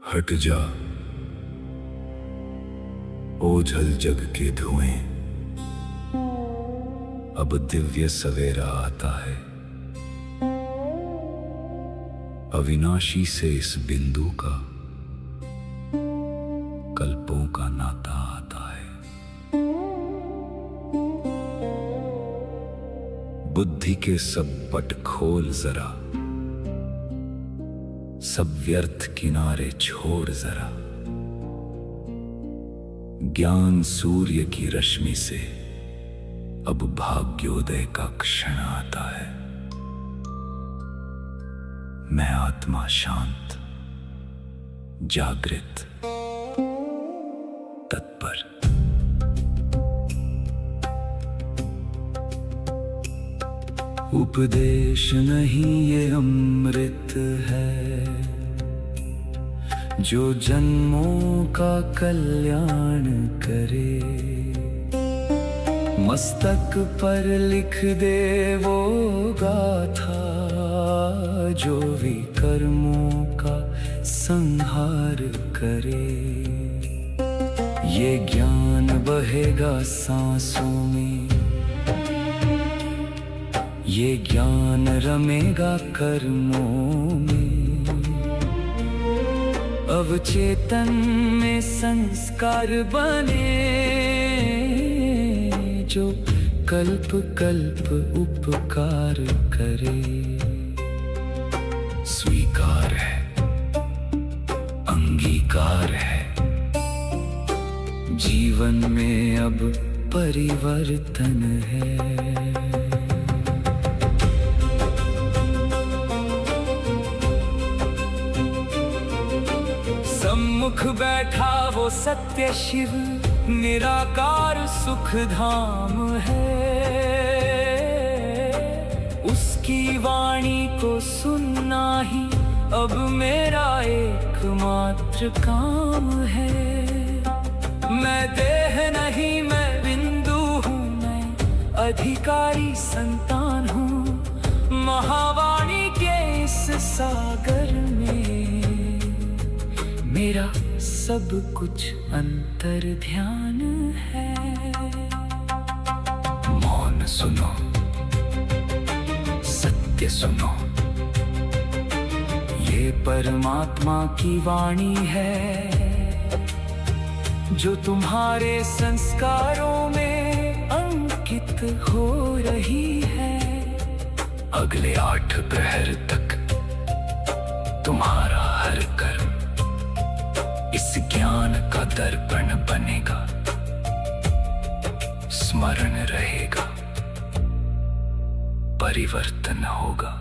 हट जा ओझल जग के धुएं, अब दिव्य सवेरा आता है। अविनाशी से इस बिंदु का कल्पों का नाता आता है। बुद्धि के सब पट खोल जरा, सब व्यर्थ किनारे छोड़ जरा। ज्ञान सूर्य की रश्मि से अब भाग्योदय का क्षण आता है। मैं आत्मा शांत, जागृत, तत्पर। उपदेश नहीं ये अमृत है, जो जन्मों का कल्याण करे। मस्तक पर लिख दे वो गाथा, जो विकर्मों का संहार करे। ये ज्ञान बहेगा सांसों में, ये ज्ञान रमेगा कर्मों में। अवचेतन में संस्कार बने, जो कल्प कल्प उपकार करे। स्वीकार है, अंगीकार है, जीवन में अब परिवर्तन है। सम्मुख बैठा वो सत्य शिव, निराकार सुख धाम है। उसकी वाणी को सुनना ही अब मेरा एकमात्र काम है। मैं देह नहीं, मैं बिंदु हूँ, मैं अधिकारी संतान हूँ। महावाणी के इस सागर में मेरा सब कुछ अंतर ध्यान है। मौन सुनो, सत्य सुनो, ये परमात्मा की वाणी है, जो तुम्हारे संस्कारों में अंकित हो रही है। अगले 8 प्रहर तक तुम्हारा हर कर्म इस ज्ञान का दर्पण बनेगा, स्मरण रहेगा, परिवर्तन होगा,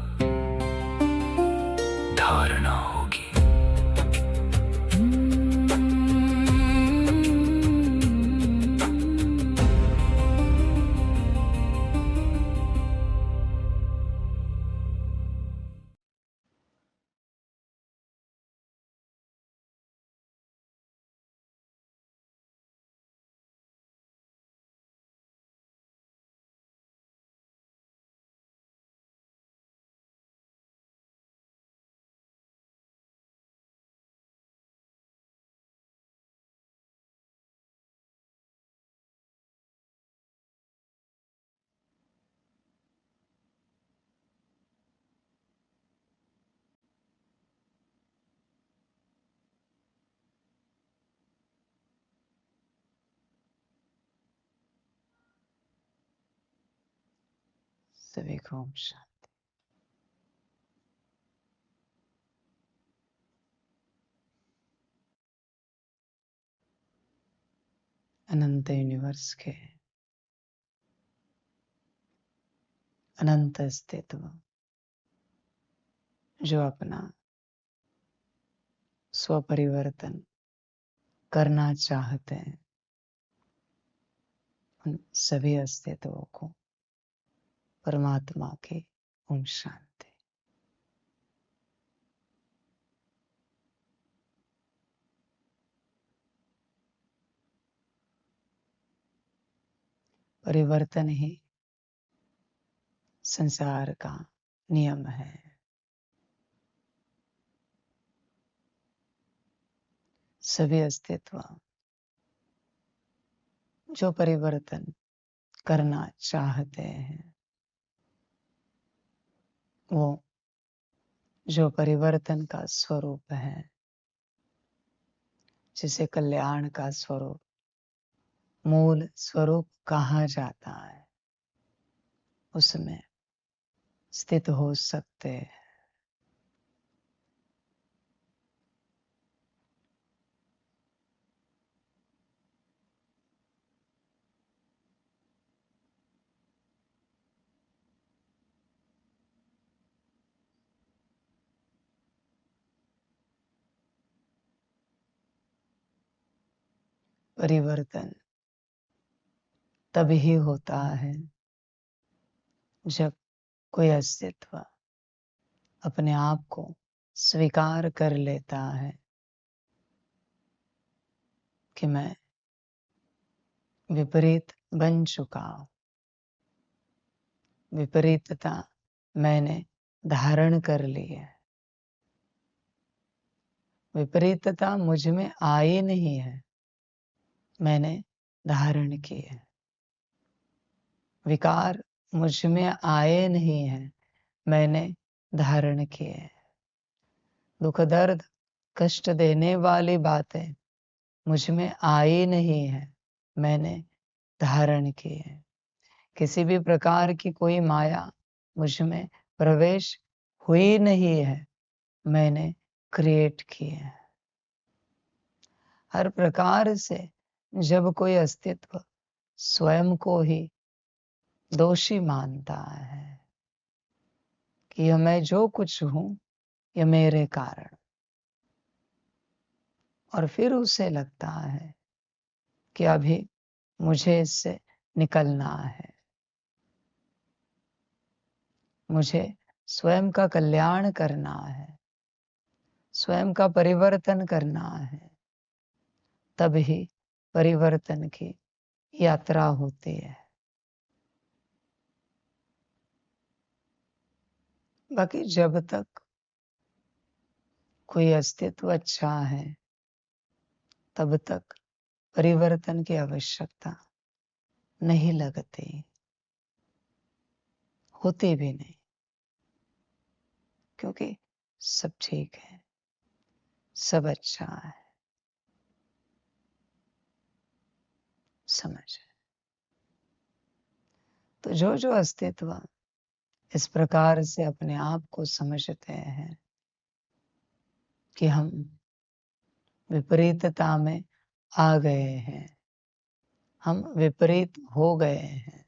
धारणा होगी। सभी को ओम शांति। अनंत यूनिवर्स के अनंत अस्तित्व जो अपना स्वपरिवर्तन करना चाहते हैं, उन सभी अस्तित्वों को परमात्मा की ओम शांति। परिवर्तन ही संसार का नियम है। सभी अस्तित्व जो परिवर्तन करना चाहते हैं, वो जो परिवर्तन का स्वरूप है, जिसे कल्याण का स्वरूप, मूल स्वरूप कहा जाता है, उसमें स्थित हो सकते हैं। परिवर्तन तभी होता है जब कोई अस्तित्व अपने आप को स्वीकार कर लेता है कि मैं विपरीत बन चुका हूं। विपरीतता मैंने धारण कर ली है। विपरीतता मुझ में आई नहीं है, मैंने धारण की है। विकार मुझ में आए नहीं है, मैंने धारण किए है। दुख दर्द कष्ट देने वाली बातें मुझ में आई नहीं है, मैंने धारण की है। किसी भी प्रकार की कोई माया मुझ में प्रवेश हुई नहीं है, मैंने क्रिएट की है। हर प्रकार से जब कोई अस्तित्व स्वयं को ही दोषी मानता है कि यह मैं जो कुछ हूं, यह मेरे कारण, और फिर उसे लगता है कि अभी मुझे इससे निकलना है, मुझे स्वयं का कल्याण करना है, स्वयं का परिवर्तन करना है, तभी परिवर्तन की यात्रा होती है। बाकी जब तक कोई अस्तित्व अच्छा है, तब तक परिवर्तन की आवश्यकता नहीं लगती, होती भी नहीं, क्योंकि सब ठीक है, सब अच्छा है। समझ। तो जो जो अस्तित्व इस प्रकार से अपने आप को समझते हैं कि हम विपरीतता में आ गए हैं, हम विपरीत हो गए हैं,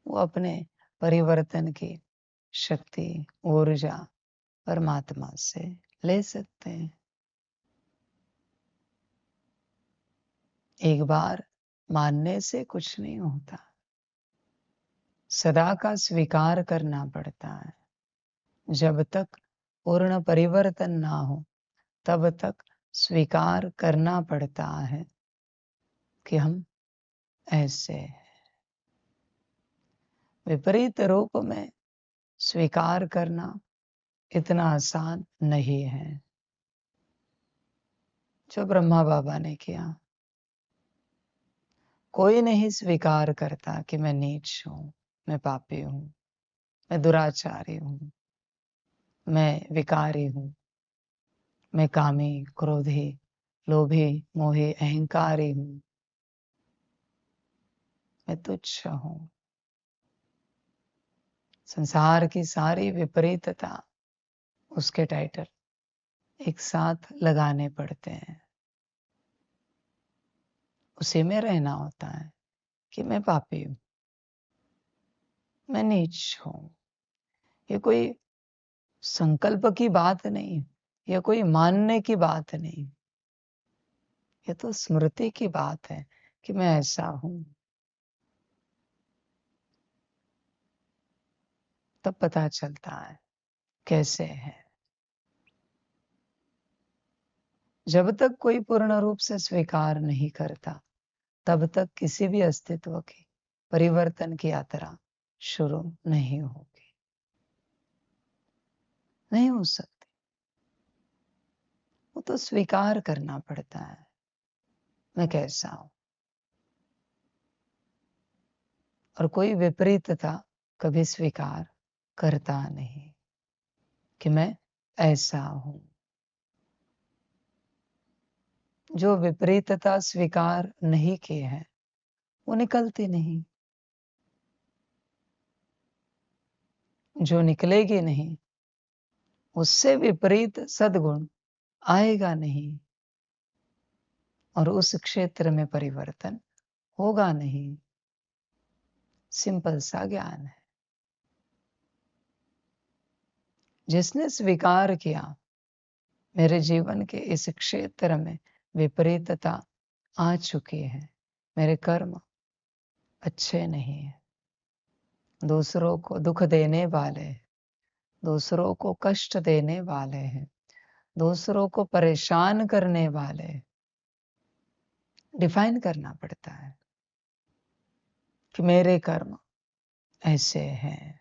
वो अपने परिवर्तन की शक्ति, ऊर्जा परमात्मा से ले सकते हैं। एक बार मानने से कुछ नहीं होता, सदा का स्वीकार करना पड़ता है। जब तक पूर्ण परिवर्तन ना हो, तब तक स्वीकार करना पड़ता है कि हम ऐसे हैं। विपरीत रूप में स्वीकार करना इतना आसान नहीं है जो ब्रह्मा बाबा ने किया। कोई नहीं स्वीकार करता कि मैं नीच हूं, मैं पापी हूं, मैं दुराचारी हूं, मैं विकारी हूं, मैं कामी, क्रोधी, लोभी, मोही, अहंकारी हूं, मैं तुच्छ हूं। संसार की सारी विपरीतता, उसके टाइटल एक साथ लगाने पड़ते हैं। उसी में रहना होता है कि मैं पापी हूं, मैं नीच हूं। ये कोई संकल्प की बात नहीं, ये कोई मानने की बात नहीं, ये तो स्मृति की बात है कि मैं ऐसा हूं। तब पता चलता है कैसे है। जब तक कोई पूर्ण रूप से स्वीकार नहीं करता, तब तक किसी भी अस्तित्व की परिवर्तन की यात्रा शुरू नहीं होगी, नहीं हो सकती। वो तो स्वीकार करना पड़ता है, मैं कैसा हूं। और कोई विपरीतता कभी स्वीकार करता नहीं कि मैं ऐसा हूं। जो विपरीतता स्वीकार नहीं किए हैं वो निकलती नहीं, जो निकलेगी नहीं उससे विपरीत सद्गुण आएगा नहीं, और उस क्षेत्र में परिवर्तन होगा नहीं। सिंपल सा ज्ञान है। जिसने स्वीकार किया मेरे जीवन के इस क्षेत्र में विपरीतता आ चुकी है, मेरे कर्म अच्छे नहीं है, दूसरों को दुख देने वाले हैं, दूसरों को कष्ट देने वाले हैं, दूसरों को परेशान करने वाले हैं, डिफाइन करना पड़ता है कि मेरे कर्म ऐसे हैं।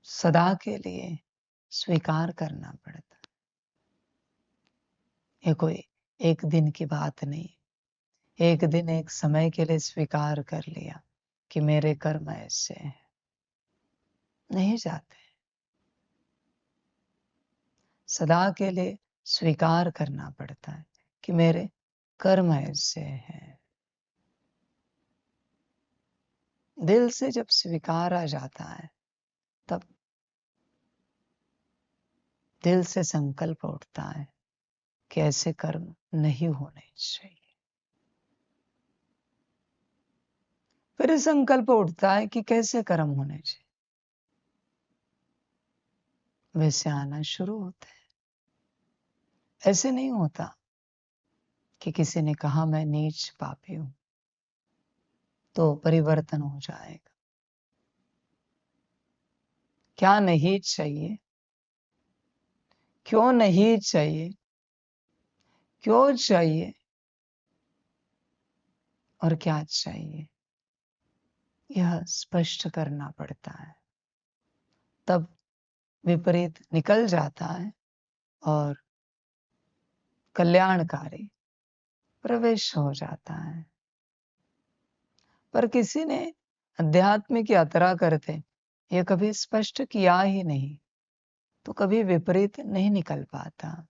सदा के लिए स्वीकार करना पड़ता है। ये कोई एक दिन की बात नहीं, एक दिन एक समय के लिए स्वीकार कर लिया कि मेरे कर्म ऐसे हैं, नहीं जाते। सदा के लिए स्वीकार करना पड़ता है कि मेरे कर्म ऐसे हैं। दिल से जब स्वीकार आ जाता है तब दिल से संकल्प उठता है कि ऐसे कर्म नहीं होने चाहिए। फिर संकल्प उठता है कि कैसे कर्म होने चाहिए, वैसे आना शुरू होते हैं। ऐसे नहीं होता कि किसी ने कहा मैं नीच पापी हूं तो परिवर्तन हो जाएगा। क्या नहीं चाहिए, क्यों नहीं चाहिए, क्यों चाहिए और क्या चाहिए, यह स्पष्ट करना पड़ता है। तब विपरीत निकल जाता है और कल्याणकारी प्रवेश हो जाता है। पर किसी ने आध्यात्मिक यात्रा करते ये कभी स्पष्ट किया ही नहीं तो कभी विपरीत नहीं निकल पाता,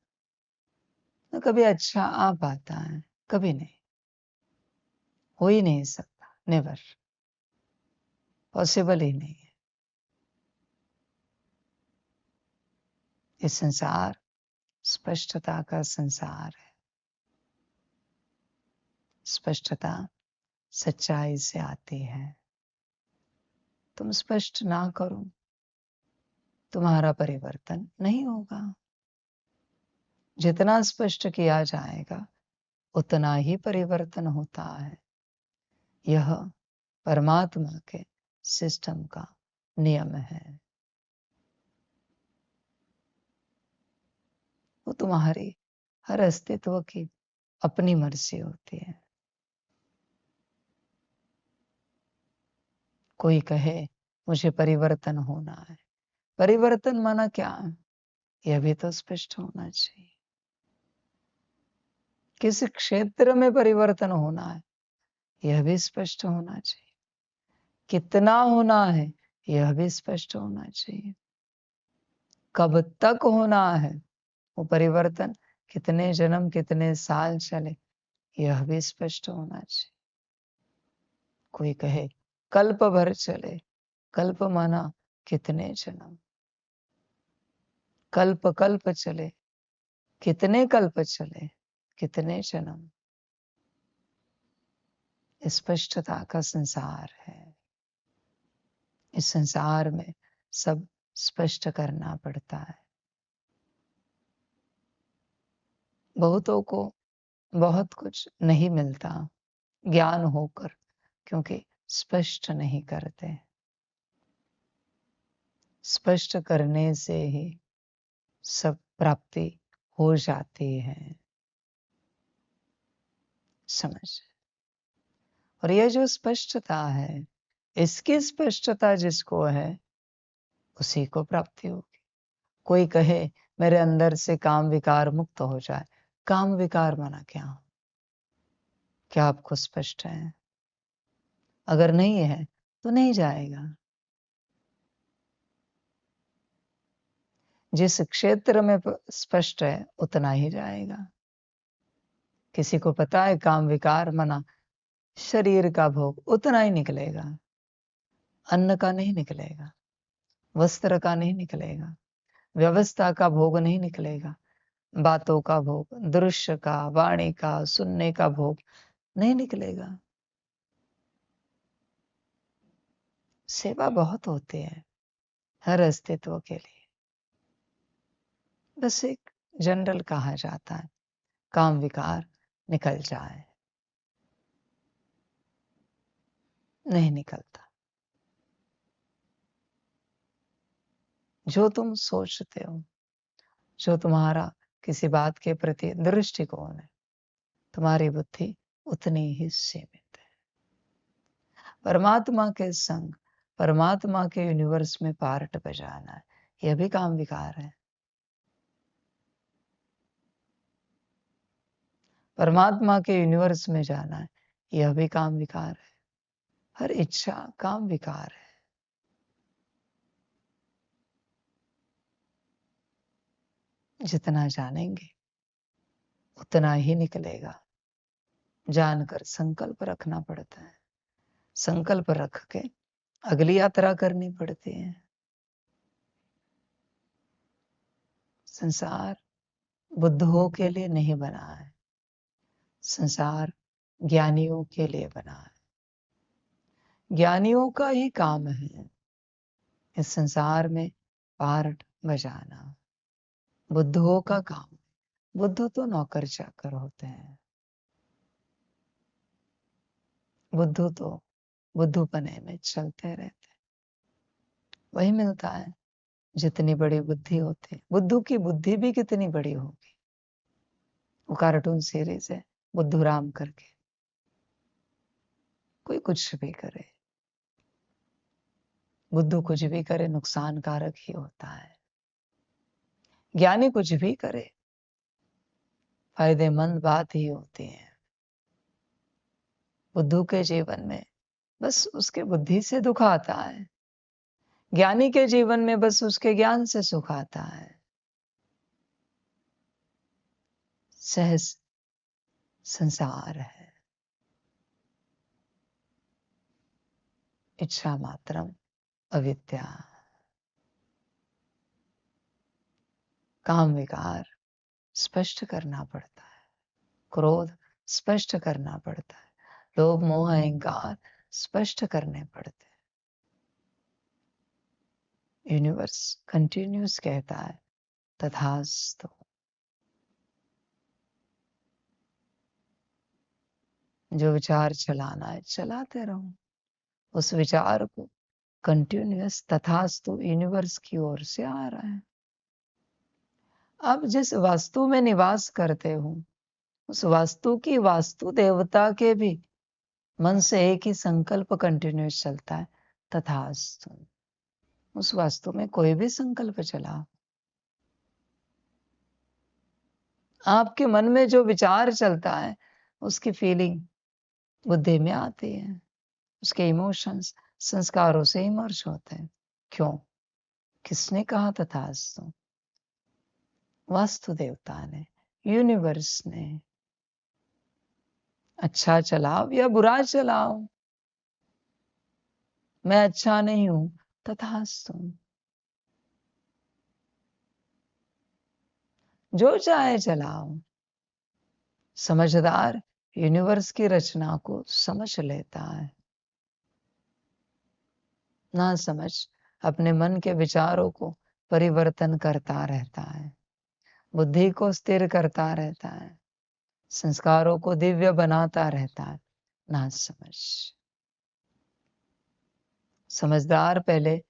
तो कभी अच्छा आ पाता है, कभी नहीं। हो ही नहीं सकता, नेवर, पॉसिबल ही नहीं है। ये संसार स्पष्टता का संसार है। स्पष्टता सच्चाई से आती है। तुम स्पष्ट ना करो, तुम्हारा परिवर्तन नहीं होगा। जितना स्पष्ट किया जाएगा उतना ही परिवर्तन होता है। यह परमात्मा के सिस्टम का नियम है। वो तुम्हारी हर अस्तित्व की अपनी मर्जी होती है। कोई कहे मुझे परिवर्तन होना है, परिवर्तन माना क्या है? यह भी तो स्पष्ट होना चाहिए। किस क्षेत्र में परिवर्तन होना है यह भी स्पष्ट होना चाहिए। कितना होना है यह भी स्पष्ट होना चाहिए। कब तक होना है, वो परिवर्तन कितने जन्म कितने साल चले यह भी स्पष्ट होना चाहिए। कोई कहे कल्प भर चले, कल्प माना कितने जन्म, कल्प कल्प चले, कितने कल्प चले, कितने जन्म। स्पष्टता का संसार है। इस संसार में सब स्पष्ट करना पड़ता है। बहुतों को बहुत कुछ नहीं मिलता ज्ञान होकर, क्योंकि स्पष्ट नहीं करते। स्पष्ट करने से ही सब प्राप्ति हो जाती है। समझ। और यह जो स्पष्टता है, इसकी स्पष्टता जिसको है उसी को प्राप्ति होगी। कोई कहे मेरे अंदर से काम विकार मुक्त हो जाए, काम विकार माना क्या? क्या आपको स्पष्ट है? अगर नहीं है तो नहीं जाएगा। जिस क्षेत्र में स्पष्ट है उतना ही जाएगा। किसी को पता है काम विकार माना शरीर का भोग, उतना ही निकलेगा। अन्न का नहीं निकलेगा, वस्त्र का नहीं निकलेगा, व्यवस्था का भोग नहीं निकलेगा, बातों का भोग, दृश्य का, वाणी का, सुनने का भोग नहीं निकलेगा। सेवा बहुत होती है हर अस्तित्व के लिए। बस एक जनरल कहा जाता है, काम विकार निकल जाए। नहीं निकलता। जो तुम सोचते हो, जो तुम्हारा किसी बात के प्रति दृष्टिकोण है, तुम्हारी बुद्धि उतनी ही सीमित है। परमात्मा के संग, परमात्मा के यूनिवर्स में पार्ट बजाना है, यह भी काम विकार है। परमात्मा के यूनिवर्स में जाना है, यह भी काम विकार है। हर इच्छा काम विकार है। जितना जानेंगे उतना ही निकलेगा। जानकर संकल्प रखना पड़ता है। संकल्प रख के अगली यात्रा करनी पड़ती है। संसार बुद्धों के लिए नहीं बना है, संसार ज्ञानियों के लिए बना है। ज्ञानियों का ही काम है इस संसार में पार्ट बजाना। बुद्धों का काम है। बुद्ध तो नौकर चाकर होते हैं। बुद्धू तो बुद्धूपने में चलते रहते हैं। वही मिलता है। जितनी बड़ी बुद्धि होती है, बुद्धू की बुद्धि भी कितनी बड़ी होगी। वो कार्टून सीरीज है बुद्धू राम करके। कोई कुछ भी करे, बुद्धू कुछ भी करे नुकसानकारक ही होता है। ज्ञानी कुछ भी करे फायदेमंद बात ही होती है। बुद्धू के जीवन में बस उसके बुद्धि से दुख आता है। ज्ञानी के जीवन में बस उसके ज्ञान से सुख आता है। सहज संसार है। इच्छा मात्रम अविद्या। काम विकार स्पष्ट करना पड़ता है। क्रोध स्पष्ट करना पड़ता है। लोभ मोह अहंकार स्पष्ट करने पड़ते हैं। यूनिवर्स कंटिन्यूस कहता है तथास्तु। जो विचार चलाना है चलाते रहो। उस विचार को कंटिन्यूस तथास्तु यूनिवर्स की ओर से आ रहा है। आप जिस वास्तु में निवास करते हो उस वास्तु की वास्तु देवता के भी मन से एक ही संकल्प कंटिन्यूस चलता है तथास्तु। उस वास्तु में कोई भी संकल्प चला, आपके मन में जो विचार चलता है उसकी फीलिंग बुद्धि में आती है। उसके इमोशंस संस्कारों से इमर्ज होते हैं। क्यों? किसने कहा तथास्तु? वास्तु देवता ने, यूनिवर्स ने। अच्छा चलाओ या बुरा चलाओ, मैं अच्छा नहीं हूं तथास्तु। जो चाहे चलाओ। समझदार यूनिवर्स की रचना को समझ लेता है। ना समझ अपने मन के विचारों को परिवर्तन करता रहता है। बुद्धि को स्थिर करता रहता है। संस्कारों को दिव्य बनाता रहता है। ना समझ। समझदार पहले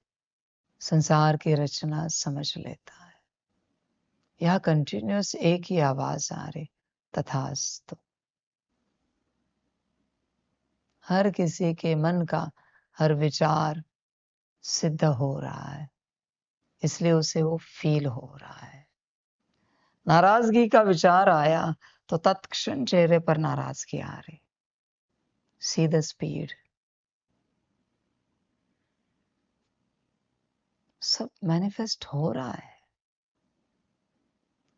संसार की रचना समझ लेता है। यह कंटिन्यूस एक ही आवाज आ रही तथास्तु। हर किसी के मन का हर विचार सिद्ध हो रहा है। इसलिए उसे वो फील हो रहा है। नाराजगी का विचार आया तो तत्क्षण चेहरे पर नाराजगी आ रही। See the speed. सब मैनिफेस्ट हो रहा है,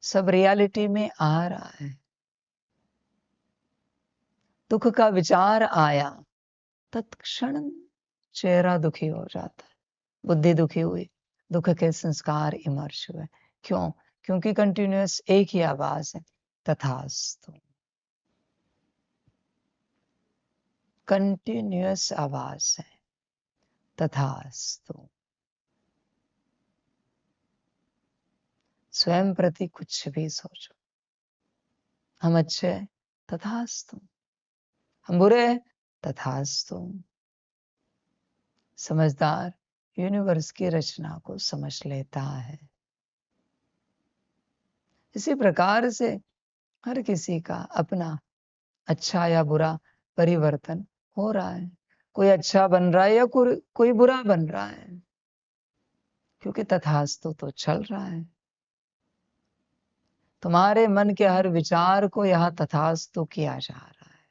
सब रियलिटी में आ रहा है। दुख का विचार आया, तत्क्षण चेहरा दुखी हो जाता है, बुद्धि दुखी हुई, दुख के संस्कार इमर्ज हुए। क्यों? क्योंकि कंटिन्यूअस एक ही आवाज है, तथास्तु। कंटिन्यूअस आवाज है, तथास्तु। स्वयं प्रति कुछ भी सोचो। हम अच्छे हैं, तथास्तु। हम बुरे हैं, तथास्तु। समझदार यूनिवर्स की रचना को समझ लेता है। इसी प्रकार से हर किसी का अपना अच्छा या बुरा परिवर्तन हो रहा है। कोई अच्छा बन रहा है या कोई बुरा बन रहा है, क्योंकि तथास्तु तो चल रहा है। तुम्हारे मन के हर विचार को यहाँ तथास्तु किया जा रहा है।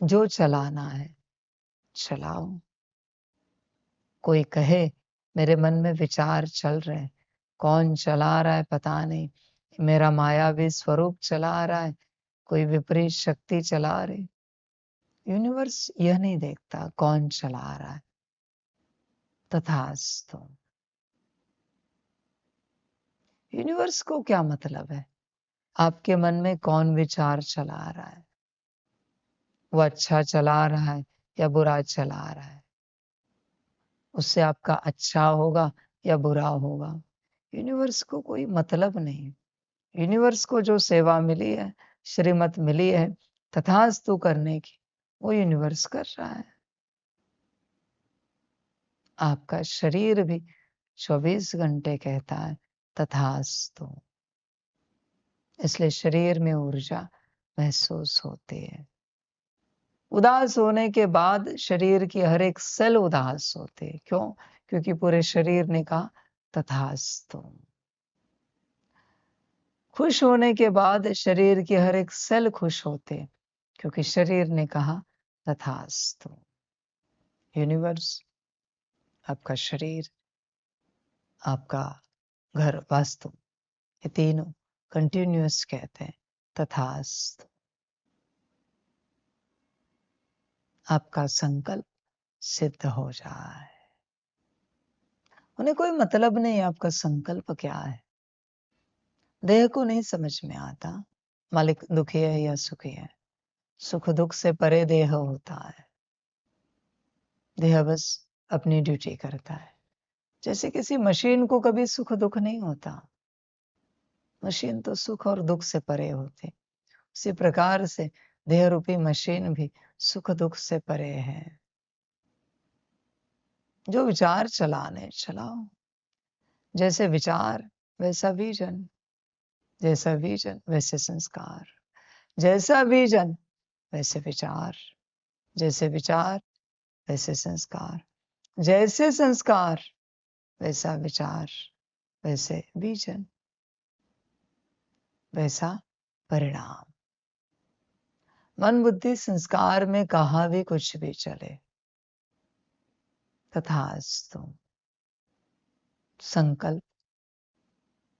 जो चलाना है चलाओ। कोई कहे मेरे मन में विचार चल रहे हैं, कौन चला रहा है पता नहीं, मेरा मायावी स्वरूप चला रहा है, कोई विपरीत शक्ति चला रही। यूनिवर्स यह नहीं देखता कौन चला रहा है, तथास्तु। यूनिवर्स को क्या मतलब है आपके मन में कौन विचार चला रहा है, वो अच्छा चला रहा है या बुरा चला रहा है, उससे आपका अच्छा होगा या बुरा होगा। यूनिवर्स को कोई मतलब नहीं। यूनिवर्स को जो सेवा मिली है, श्रीमत मिली है तथास्तु करने की, वो यूनिवर्स कर रहा है। आपका शरीर भी 24 घंटे कहता है तथास्तु। इसलिए शरीर में ऊर्जा महसूस होती है। उदास होने के बाद शरीर की हर एक सेल उदास होती है। क्यों? क्योंकि पूरे शरीर ने कहा तथास्तु। खुश होने के बाद शरीर की हर एक सेल खुश होते, क्योंकि शरीर ने कहा तथास्तु। यूनिवर्स, आपका शरीर, आपका घर, वास्तु, ये तीनों कंटिन्यूअस कहते हैं तथास्तु। आपका संकल्प सिद्ध हो जाए। उन्हें कोई मतलब नहीं आपका संकल्प क्या है। देह को नहीं समझ में आता मालिक दुखी है या सुखी है। सुख दुख से परे देह होता है। देह बस अपनी ड्यूटी करता है। जैसे किसी मशीन को कभी सुख दुख नहीं होता। मशीन तो सुख और दुख से परे होती। उसी प्रकार से देह रूपी मशीन भी सुख दुख से परे है। जो विचार चलाने चलाओ। जैसे विचार वैसा विजन, जैसा विजन वैसे संस्कार, जैसा विजन वैसे विचार, जैसे विचार वैसे संस्कार, जैसे संस्कार वैसा विचार, वैसे विजन, वैसा परिणाम। मन बुद्धि संस्कार में कहा भी कुछ भी चले, तथास्तु। संकल्प,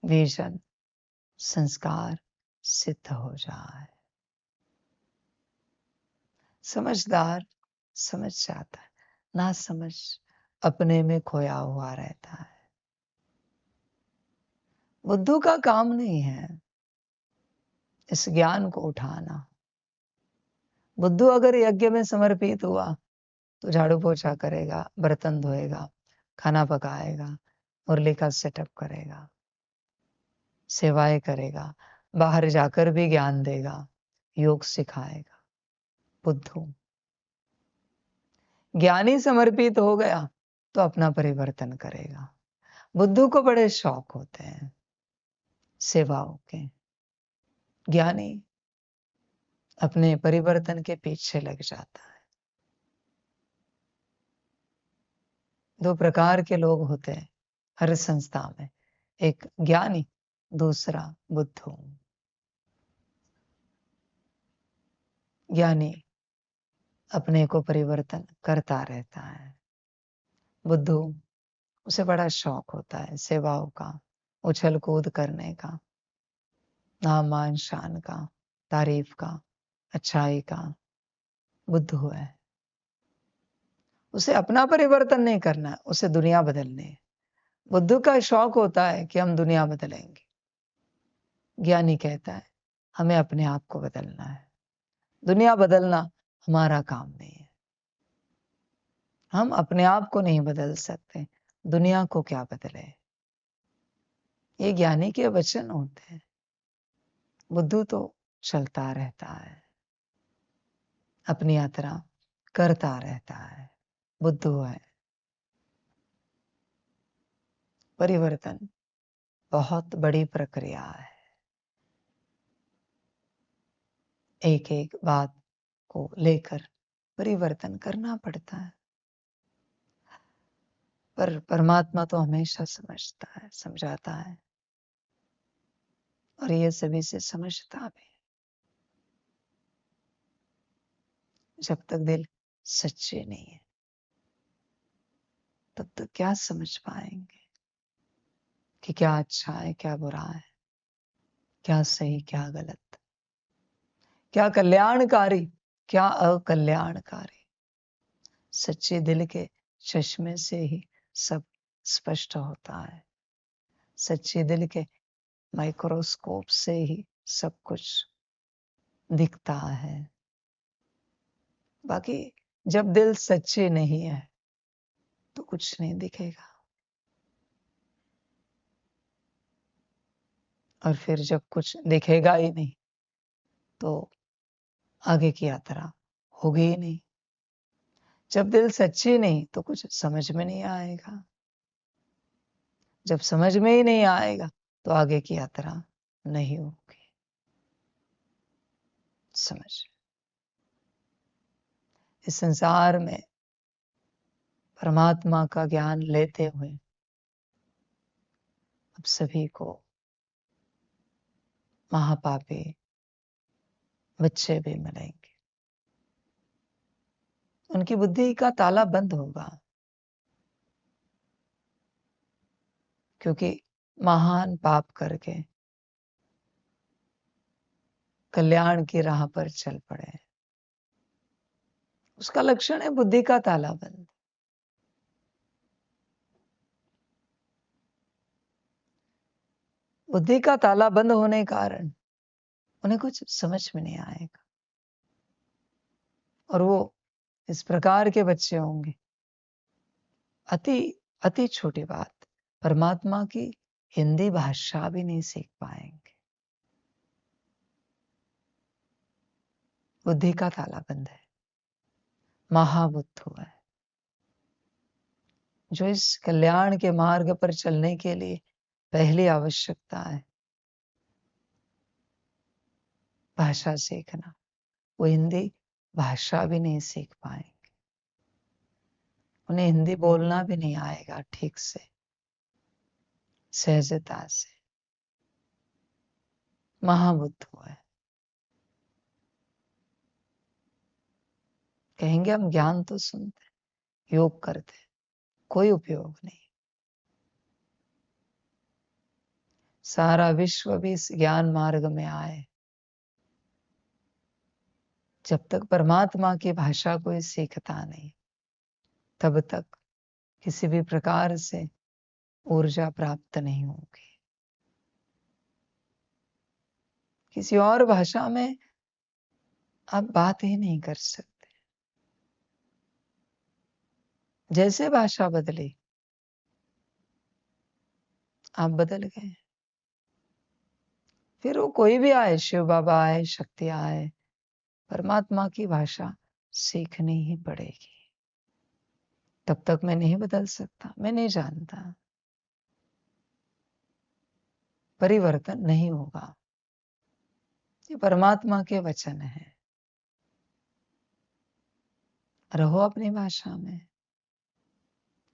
विजन, संस्कार सिद्ध हो जाए। समझदार समझ जाता है, ना समझ अपने में खोया हुआ रहता है। बुद्धू का काम नहीं है इस ज्ञान को उठाना। बुद्धू अगर यज्ञ में समर्पित हुआ तो झाड़ू पोछा करेगा, बर्तन धोएगा, खाना पकाएगा, मुरली का सेटअप करेगा, सेवाएं करेगा, बाहर जाकर भी ज्ञान देगा, योग सिखाएगा। बुद्धू। ज्ञानी समर्पित हो गया तो अपना परिवर्तन करेगा। बुद्धू को बड़े शौक होते हैं सेवाओं के। ज्ञानी अपने परिवर्तन के पीछे लग जाता है। दो प्रकार के लोग होते हैं हर संस्था में, एक ज्ञानी, दूसरा बुद्धू। ज्ञानी अपने को परिवर्तन करता रहता है, बुद्धू उसे बड़ा शौक होता है सेवाओं का, उछल कूद करने का, नाम मान शान का, तारीफ का, अच्छाई का। बुद्धू है, उसे अपना परिवर्तन नहीं करना है, उसे दुनिया बदलनी है। बुद्धू का शौक होता है कि हम दुनिया बदलेंगे। ज्ञानी कहता है हमें अपने आप को बदलना है, दुनिया बदलना हमारा काम नहीं है। हम अपने आप को नहीं बदल सकते, दुनिया को क्या बदले। ये ज्ञानी के वचन होते हैं। बुद्धू तो चलता रहता है, अपनी यात्रा करता रहता है, बुद्धू है। परिवर्तन बहुत बड़ी प्रक्रिया है, एक एक बात को लेकर परिवर्तन करना पड़ता है। पर परमात्मा तो हमेशा समझता है, समझाता है, और ये सभी से समझता भी है। जब तक दिल सच्चे नहीं है तब तक क्या समझ पाएंगे कि क्या अच्छा है, क्या बुरा है, क्या सही, क्या गलत, क्या कल्याणकारी, क्या अकल्याणकारी। सच्चे दिल के चश्मे से ही सब स्पष्ट होता है, सच्चे दिल के माइक्रोस्कोप से ही सब कुछ दिखता है। बाकी जब दिल सच्चे नहीं है तो कुछ नहीं दिखेगा, और फिर जब कुछ दिखेगा ही नहीं तो आगे की यात्रा होगी ही नहीं। जब दिल सच्चे नहीं तो कुछ समझ में नहीं आएगा, जब समझ में ही नहीं आएगा तो आगे की यात्रा नहीं होगी। समझ, इस संसार में परमात्मा का ज्ञान लेते हुए अब सभी को महापापी बच्चे भी मिलेंगे, उनकी बुद्धि का ताला बंद होगा, क्योंकि महान पाप करके कल्याण की राह पर चल पड़े। उसका लक्षण है बुद्धि का ताला बंद। बुद्धि का ताला बंद होने के कारण उन्हें कुछ समझ में नहीं आएगा, और वो इस प्रकार के बच्चे होंगे, अति अति छोटी बात, परमात्मा की हिंदी भाषा भी नहीं सीख पाएंगे। बुद्धि का ताला बंद है, महाबुद्धू है, जो इस कल्याण के मार्ग पर चलने के लिए पहली आवश्यकता है भाषा सीखना। वो हिंदी भाषा भी नहीं सीख पाएंगे, उन्हें हिंदी बोलना भी नहीं आएगा ठीक से, सहजता से। महाबुद्धू है। कहेंगे हम ज्ञान तो सुनते, योग करते, कोई उपयोग नहीं। सारा विश्व भी इस ज्ञान मार्ग में आए, जब तक परमात्मा की भाषा कोई सीखता नहीं तब तक किसी भी प्रकार से ऊर्जा प्राप्त नहीं होगी। किसी और भाषा में आप बात ही नहीं कर सकते। जैसे भाषा बदली आप बदल गए। फिर वो कोई भी आए, शिव बाबा आए, शक्ति आए, परमात्मा की भाषा सीखनी ही पड़ेगी। तब तक मैं नहीं बदल सकता, मैं नहीं जानता, परिवर्तन नहीं होगा। ये परमात्मा के वचन है। रहो अपनी भाषा में,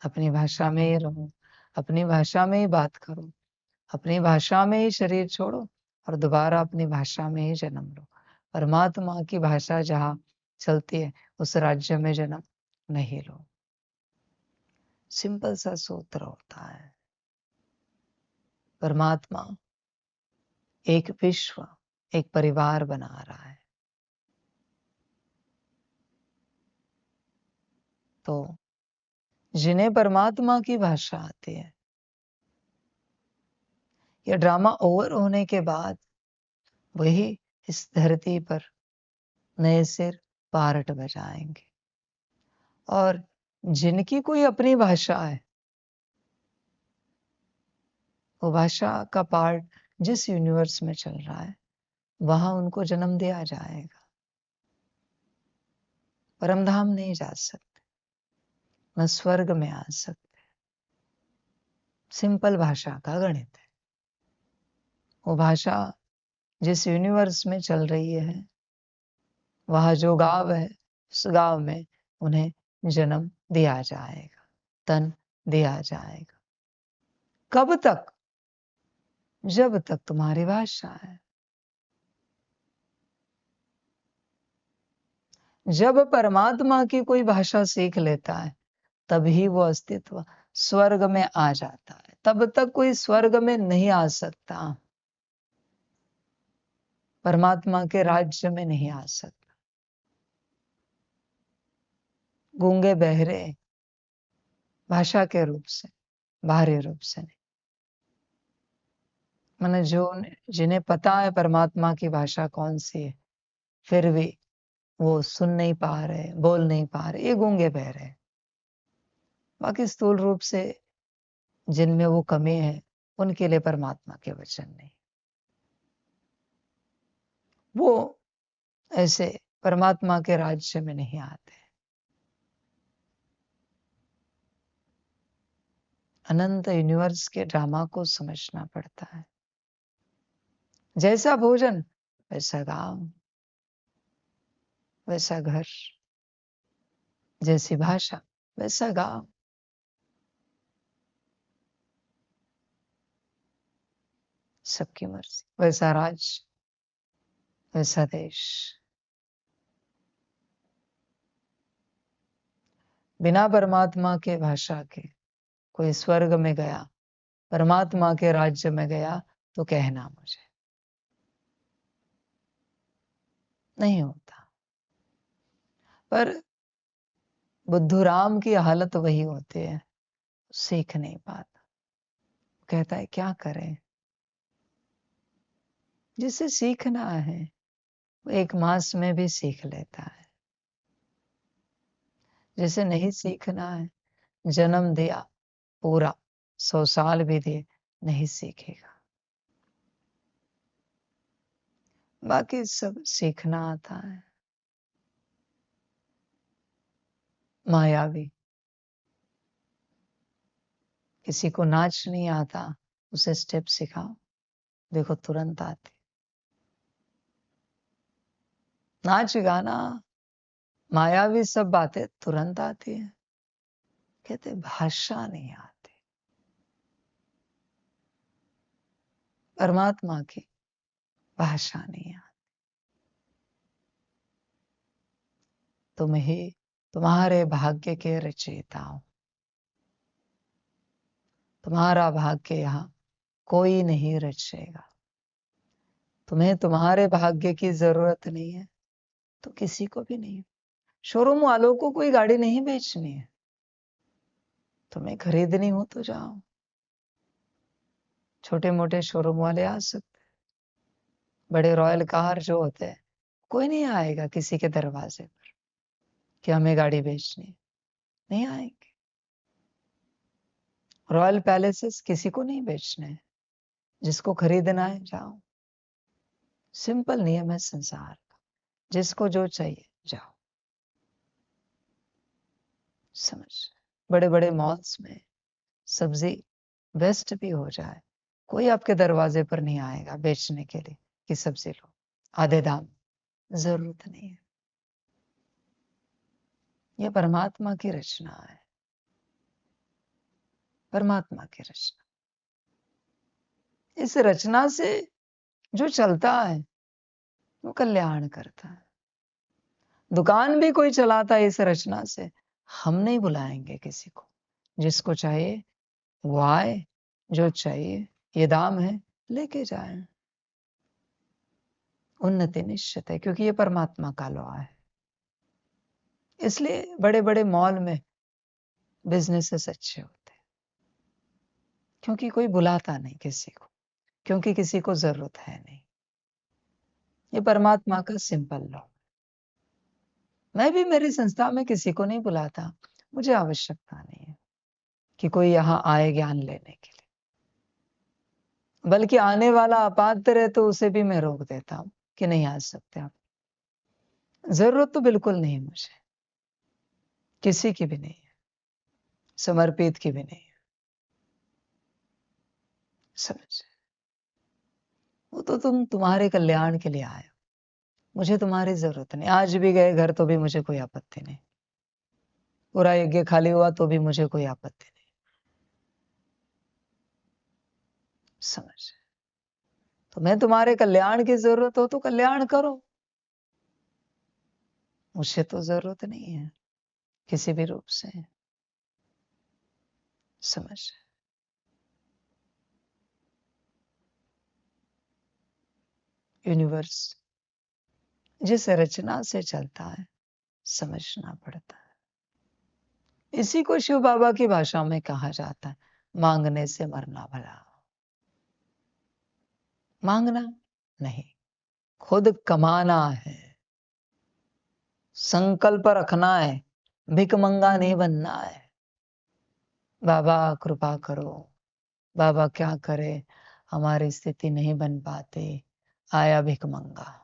अपनी भाषा में ही रहो, अपनी भाषा में ही बात करो, अपनी भाषा में ही शरीर छोड़ो और दोबारा अपनी भाषा में ही जन्म लो। परमात्मा की भाषा जहाँ चलती है उस राज्य में जन्म नहीं लो। सिंपल सा सूत्र होता है। परमात्मा एक विश्व, एक परिवार बना रहा है। तो जिन्हें परमात्मा की भाषा आती है, यह ड्रामा ओवर होने के बाद वही इस धरती पर नए सिर पार्ट बजाएंगे। और जिनकी कोई अपनी भाषा है, वो भाषा का पार्ट जिस यूनिवर्स में चल रहा है वहां उनको जन्म दिया जाएगा। परमधाम नहीं जा सकते, न स्वर्ग में आ सकते। सिंपल भाषा का गणित है। वो भाषा जिस यूनिवर्स में चल रही है, वहां जो गांव है उस गांव में उन्हें जन्म दिया जाएगा, तन दिया जाएगा। कब तक? जब तक तुम्हारी भाषा है। जब परमात्मा की कोई भाषा सीख लेता है तभी वो अस्तित्व स्वर्ग में आ जाता है। तब तक कोई स्वर्ग में नहीं आ सकता, परमात्मा के राज्य में नहीं आ सकता। गूंगे बहरे भाषा के रूप से, बाहरी रूप से नहीं। मैंने जिन्हें पता है परमात्मा की भाषा कौन सी है, फिर भी वो सुन नहीं पा रहे, बोल नहीं पा रहे, ये गूंगे बहरे। बाकी स्थूल रूप से जिनमें वो कमी है उनके लिए परमात्मा के वचन नहीं। वो ऐसे परमात्मा के राज्य में नहीं आते। अनंत यूनिवर्स के ड्रामा को समझना पड़ता है। जैसा भोजन वैसा गांव, वैसा घर, जैसी भाषा वैसा गांव। सबकी मर्जी, वैसा राज्य, वैसा देश। बिना परमात्मा के भाषा के कोई स्वर्ग में गया, परमात्मा के राज्य में गया तो कहना मुझे नहीं होता। पर बुद्धूराम की हालत वही होती है, सीख नहीं पाता। कहता है क्या करें? जिसे सीखना है वो एक मास में भी सीख लेता है। जिसे नहीं सीखना है, जन्म दिया पूरा 100 साल भी दिए, नहीं सीखेगा। बाकी सब सीखना आता है। मायावी, किसी को नाच नहीं आता, उसे स्टेप सिखाओ, देखो तुरंत आते। नाच गाना मायावी सब बातें तुरंत आती है। कहते भाषा नहीं आती। परमात्मा की भाषा नहीं आती। तुम ही तुम्हारे भाग्य के रचयिता हो। तुम्हारा भाग्य यहाँ कोई नहीं रचेगा। तुम्हें तुम्हारे भाग्य की जरूरत नहीं है तो किसी को भी नहीं। शोरूम वालों को कोई गाड़ी नहीं बेचनी है, तुम्हें खरीदनी हो तो जाओ। छोटे मोटे शोरूम वाले आ सकते, बड़े रॉयल कार जो होते हैं, कोई नहीं आएगा किसी के दरवाजे पर कि हमें गाड़ी बेचनी है, नहीं आएंगे। रॉयल पैलेसेस किसी को नहीं बेचने हैं, जिसको खरीदना है जाओ। सिंपल नियम है संसार का, जिसको जो चाहिए जाओ। समझ। बड़े बड़े मॉल्स में सब्जी वेस्ट भी हो जाए, कोई आपके दरवाजे पर नहीं आएगा बेचने के लिए कि सब्जी लो आधे दाम। जरूरत नहीं है। यह परमात्मा की रचना है। परमात्मा की रचना। इस रचना से जो चलता है वो कल्याण करता है। दुकान भी कोई चलाता है इस रचना से, हम नहीं बुलाएंगे किसी को। जिसको चाहिए वो आए, जो चाहिए ये दाम है लेके जाए। उन्नति निश्चित है, क्योंकि ये परमात्मा का लॉ है। इसलिए बड़े बड़े मॉल में बिजनेसेस अच्छे होते हैं, क्योंकि कोई बुलाता नहीं किसी को, क्योंकि किसी को जरूरत है नहीं। ये परमात्मा का सिंपल लॉ। मैं भी मेरी संस्था में किसी को नहीं बुलाता, मुझे आवश्यकता नहीं है कि कोई यहाँ आए ज्ञान लेने के लिए। बल्कि आने वाला अपात्र है तो उसे भी मैं रोक देता हूँ कि नहीं आ सकते आप। जरूरत तो बिल्कुल नहीं मुझे, किसी की भी नहीं है, समर्पित की भी नहीं है। समझ, वो तो तुम्हारे कल्याण के लिए आए, मुझे तुम्हारी जरूरत नहीं। आज भी गए घर तो भी मुझे कोई आपत्ति नहीं, पूरा यज्ञ खाली हुआ तो भी मुझे कोई आपत्ति नहीं। समझ, तो मैं तुम्हारे कल्याण की जरूरत हो तो कल्याण करो, मुझे तो जरूरत नहीं है किसी भी रूप से। समझ, यूनिवर्स जिस रचना से चलता है समझना पड़ता है। इसी को शिव बाबा की भाषा में कहा जाता है, मांगने से मरना भला। मांगना नहीं, खुद कमाना है, संकल्प रखना है, भिकमंगा नहीं बनना है। बाबा कृपा करो, बाबा क्या करे, हमारी स्थिति नहीं बन पाती, आया भिकमंगा।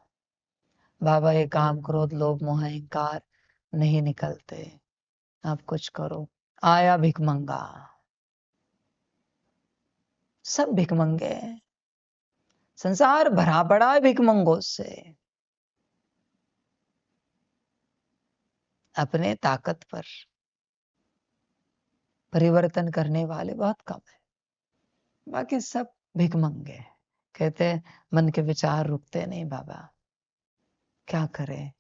बाबा ये काम क्रोध लोभ मोह अहंकार नहीं निकलते, आप कुछ करो, आया भिकमंगा। सब भिकमंगे हैं, संसार भरा पड़ा है भिकमंगों से। अपने ताकत पर परिवर्तन करने वाले बहुत कम है, बाकी सब भिकमंगे। कहते हैं मन के विचार रुकते नहीं बाबा, क्या करें,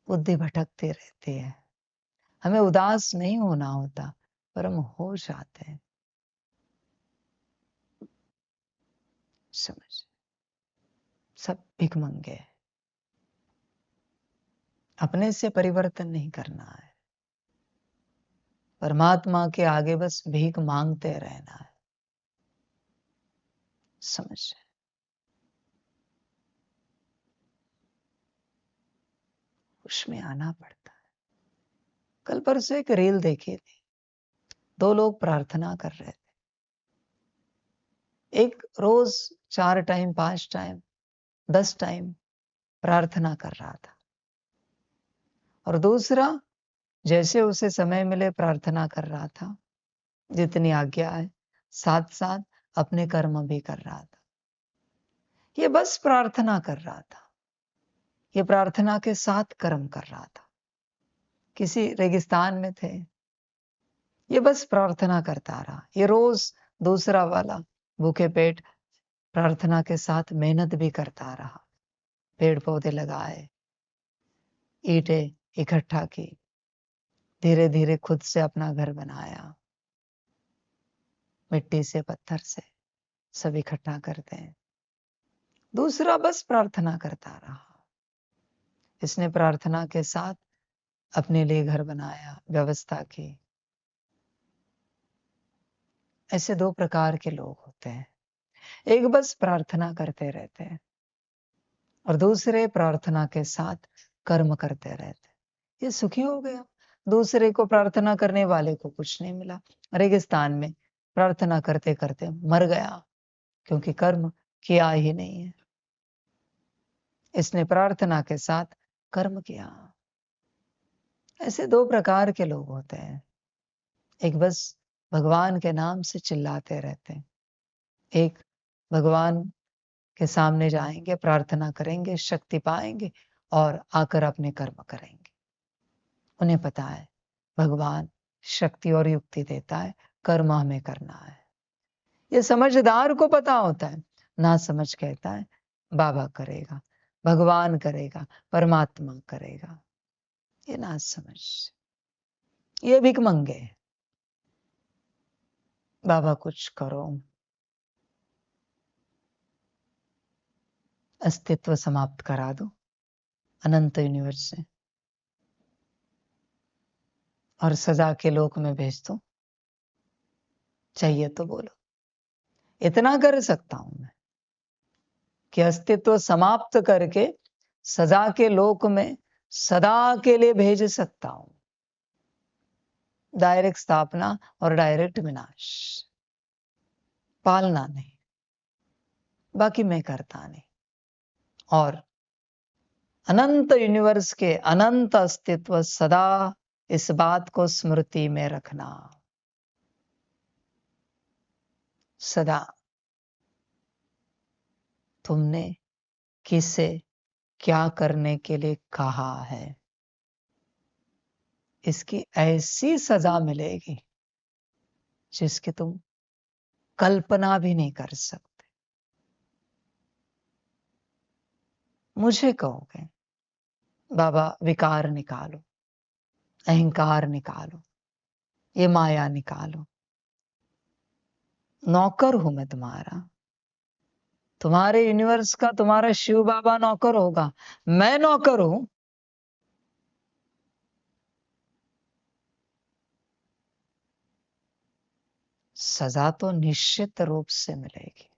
बुद्धि भटकती रहती है। हमें उदास नहीं होना होता पर हम हो जाते हैं। समझ, सब भिकमंगे, अपने से परिवर्तन नहीं करना है, परमात्मा के आगे बस भीख मांगते रहना है। समझ, उसमें आना पड़ता है। कल परसों एक रील देखी थी, दो लोग प्रार्थना कर रहे थे। एक रोज 4 टाइम 5 टाइम 10 टाइम प्रार्थना कर रहा था, और दूसरा जैसे उसे समय मिले प्रार्थना कर रहा था, जितनी आज्ञा है, साथ साथ अपने कर्म भी कर रहा था। ये बस प्रार्थना कर रहा था, ये प्रार्थना के साथ कर्म कर रहा था। किसी रेगिस्तान में थे, ये बस प्रार्थना करता रहा। ये रोज दूसरा वाला भूखे पेट प्रार्थना के साथ मेहनत भी करता रहा, पेड़ पौधे लगाए, ईंटें इकट्ठा की, धीरे धीरे खुद से अपना घर बनाया, मिट्टी से पत्थर से सब इकट्ठा करते हैं। दूसरा बस प्रार्थना करता रहा, इसने प्रार्थना के साथ अपने लिए घर बनाया, व्यवस्था की। ऐसे दो प्रकार के लोग होते हैं, एक बस प्रार्थना करते रहते हैं और दूसरे प्रार्थना के साथ कर्म करते रहते हैं। ये सुखी हो गया। दूसरे को, प्रार्थना करने वाले को कुछ नहीं मिला, रेगिस्तान में प्रार्थना करते करते मर गया, क्योंकि कर्म किया ही नहीं है। इसने प्रार्थना के साथ कर्म किया। ऐसे दो प्रकार के लोग होते हैं, एक बस भगवान के नाम से चिल्लाते रहते हैं, एक भगवान के सामने जाएंगे, प्रार्थना करेंगे, शक्ति पाएंगे और आकर अपने कर्म करेंगे। उन्हें पता है भगवान शक्ति और युक्ति देता है, कर्म हमें करना है। ये समझदार को पता होता है, ना समझ कहता है बाबा करेगा, भगवान करेगा, परमात्मा करेगा। ये ना समझ, ये भिखमंगे हैं। बाबा कुछ करो, अस्तित्व समाप्त करा दो अनंत यूनिवर्स से और सजा के लोक में भेज दो। चाहिए तो बोलो। इतना कर सकता हूं मैं कि अस्तित्व समाप्त करके सजा के लोक में सदा के लिए भेज सकता हूं। डायरेक्ट स्थापना और डायरेक्ट विनाश, पालना नहीं, बाकी मैं करता नहीं। और अनंत यूनिवर्स के अनंत अस्तित्व सदा इस बात को स्मृति में रखना, सदा तुमने किसे क्या करने के लिए कहा है, इसकी ऐसी सजा मिलेगी जिसकी तुम कल्पना भी नहीं कर सकते। मुझे कहोगे बाबा विकार निकालो, अहंकार निकालो, ये माया निकालो। नौकर हूं मैं तुम्हारा, तुम्हारे यूनिवर्स का तुम्हारा शिव बाबा नौकर होगा, मैं नौकर हूं। सजा तो निश्चित रूप से मिलेगी,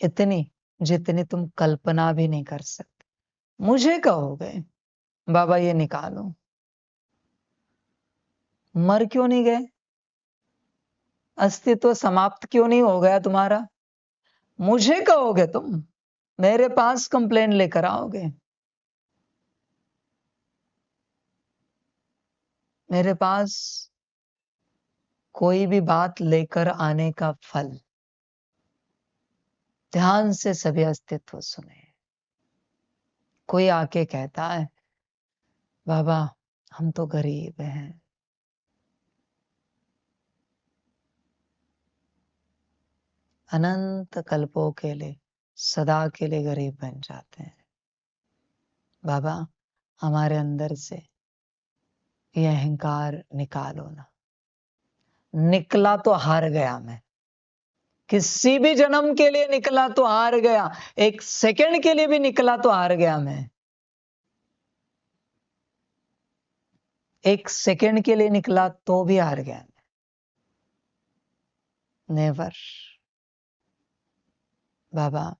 इतनी जितनी तुम कल्पना भी नहीं कर सकते। मुझे कहोगे बाबा ये निकालो, मर क्यों नहीं गए, अस्तित्व समाप्त क्यों नहीं हो गया तुम्हारा? मुझे कहोगे तुम, मेरे पास कंप्लेन लेकर आओगे। मेरे पास कोई भी बात लेकर आने का फल, ध्यान से सभी अस्तित्व सुने। कोई आके कहता है बाबा हम तो गरीब हैं, अनंत कल्पों के लिए सदा के लिए गरीब बन जाते हैं। बाबा हमारे अंदर से ये अहंकार निकालो ना। निकला तो हार गया मैं, किसी भी जन्म के लिए निकला तो हार गया, एक सेकंड के लिए भी निकला तो हार गया मैं। एक सेकंड के लिए निकला तो भी हार गया मैं। नेवर। बाबा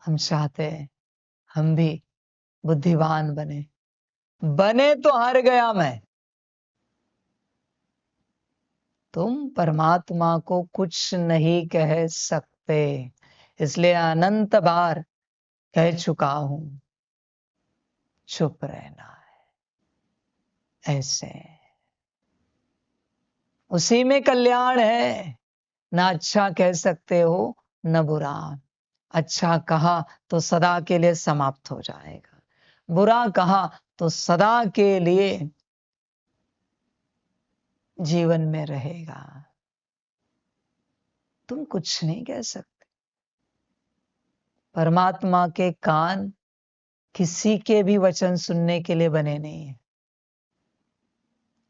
हम चाहते हैं हम भी बुद्धिमान बने, बने तो हार गया मैं। तुम परमात्मा को कुछ नहीं कह सकते, इसलिए अनंत बार कह चुका हूं, चुप रहना है। ऐसे उसी में कल्याण है। ना अच्छा कह सकते हो न बुरा। अच्छा कहा तो सदा के लिए समाप्त हो जाएगा, बुरा कहा तो सदा के लिए जीवन में रहेगा। तुम कुछ नहीं कह सकते। परमात्मा के कान किसी के भी वचन सुनने के लिए बने नहीं है।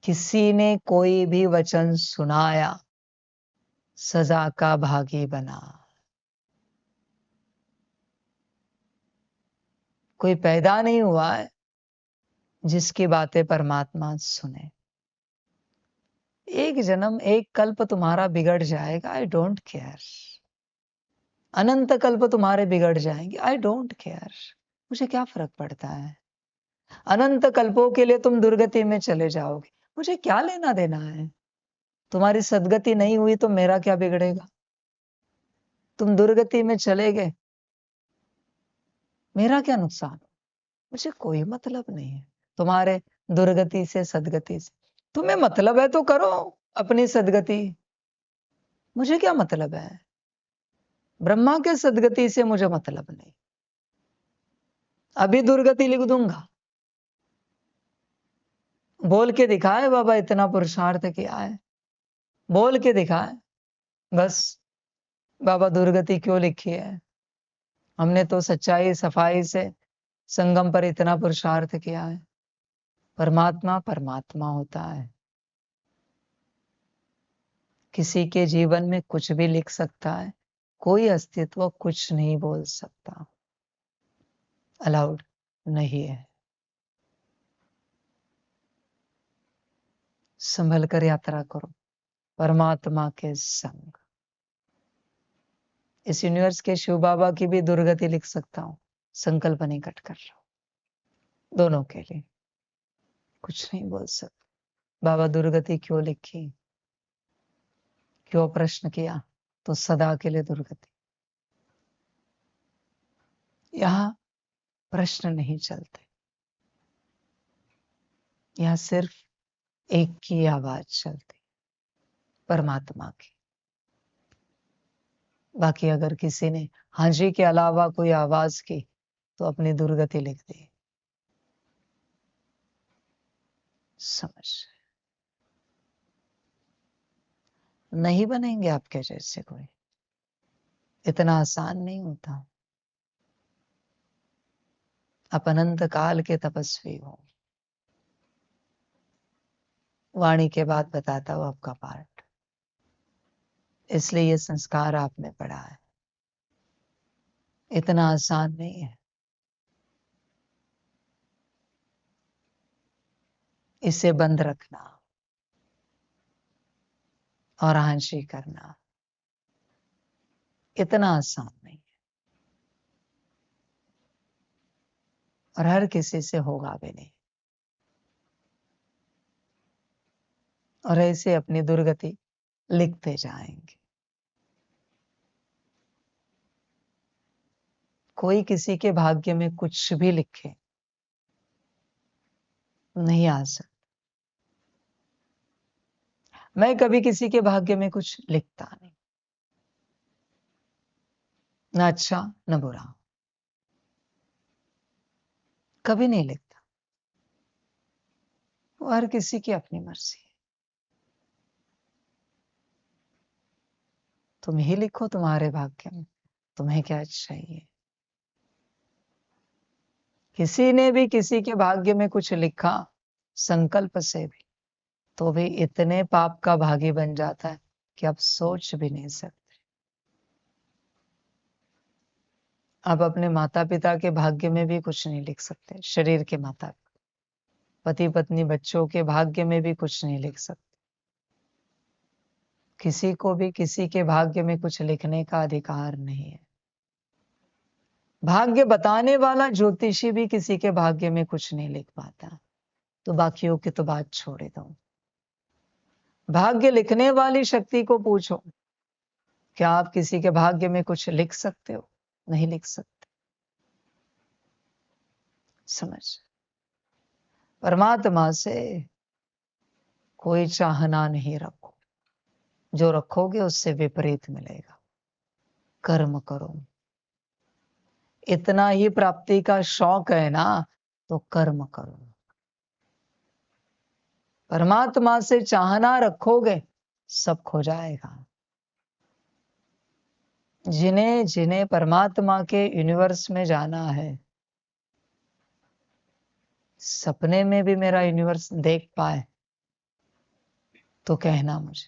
किसी ने कोई भी वचन सुनाया सजा का भागी बना। कोई पैदा नहीं हुआ है जिसकी बातें परमात्मा सुने। एक जन्म एक कल्प तुम्हारा बिगड़ जाएगा, आई डोंट केयर। अनंत कल्प तुम्हारे बिगड़ जाएंगे, आई डोंट केयर। मुझे क्या फर्क पड़ता है। अनंत कल्पों के लिए तुम दुर्गति में चले जाओगे, मुझे क्या लेना देना है। तुम्हारी सदगति नहीं हुई तो मेरा क्या बिगड़ेगा। तुम दुर्गति में चले गए, मेरा क्या नुकसान। मुझे कोई मतलब नहीं है तुम्हारे दुर्गति से सदगति से। तुम्हें मतलब है तो करो अपनी सदगति, मुझे क्या मतलब है। ब्रह्मा के सदगति से मुझे मतलब नहीं। अभी दुर्गति लिख दूंगा, बोल के दिखाए बाबा इतना पुरुषार्थ किया है, बोल के दिखाए। बस बाबा दुर्गति क्यों लिखी है? हमने तो सच्चाई सफाई से संगम पर इतना पुरुषार्थ किया है। परमात्मा परमात्मा होता है, किसी के जीवन में कुछ भी लिख सकता है, कोई अस्तित्व कुछ नहीं बोल सकता, अलाउड नहीं है। संभल कर यात्रा करो परमात्मा के संग। इस यूनिवर्स के शिव बाबा की भी दुर्गति लिख सकता हूं, संकल्प नहीं कट कर रहा हूं। दोनों के लिए कुछ नहीं बोल सकता। बाबा दुर्गति क्यों लिखी, क्यों प्रश्न किया? तो सदा के लिए दुर्गति। यहां प्रश्न नहीं चलते, यहां सिर्फ एक की आवाज चलती, परमात्मा की। बाकी अगर किसी ने हाँ जी के अलावा कोई आवाज की तो अपनी दुर्गति लिख दी। समझ नहीं बनेंगे आपके जैसे कोई, इतना आसान नहीं होता। आप अनंत काल के तपस्वी हो। वाणी के बाद बताता हूं आपका पार्ट, इसलिए ये संस्कार आपने पढ़ा है। इतना आसान नहीं है। इसे बंद रखना और हांशी करना इतना आसान नहीं है, और हर किसी से होगा भी नहीं। और ऐसे अपनी दुर्गति लिखते जाएंगे। कोई किसी के भाग्य में कुछ भी लिखे, नहीं आ सकता। मैं कभी किसी के भाग्य में कुछ लिखता नहीं, न अच्छा न बुरा, कभी नहीं लिखता। वो हर किसी की अपनी मर्जी है। तुम ही लिखो तुम्हारे भाग्य में तुम्हें क्या चाहिए। किसी ने भी किसी के भाग्य में कुछ लिखा संकल्प से भी, तो भी इतने पाप का भागी बन जाता है कि आप सोच भी नहीं सकते। आप अपने माता पिता के भाग्य में भी कुछ नहीं लिख सकते, शरीर के माता, पति पत्नी बच्चों के भाग्य में भी कुछ नहीं लिख सकते। किसी को भी किसी के भाग्य में कुछ लिखने का अधिकार नहीं है। भाग्य बताने वाला ज्योतिषी भी किसी के भाग्य में कुछ नहीं लिख पाता, तो बाकियों की तो बात छोड़े दो। भाग्य लिखने वाली शक्ति को पूछो, क्या आप किसी के भाग्य में कुछ लिख सकते हो? नहीं लिख सकते। समझ, परमात्मा से कोई चाहना नहीं रखो, जो रखोगे उससे विपरीत मिलेगा। कर्म करो, इतना ही प्राप्ति का शौक है ना, तो कर्म करो। परमात्मा से चाहना रखोगे, सब खो जाएगा। जिन्हें जिन्हें परमात्मा के यूनिवर्स में जाना है, सपने में भी मेरा यूनिवर्स देख पाए तो कहना मुझे।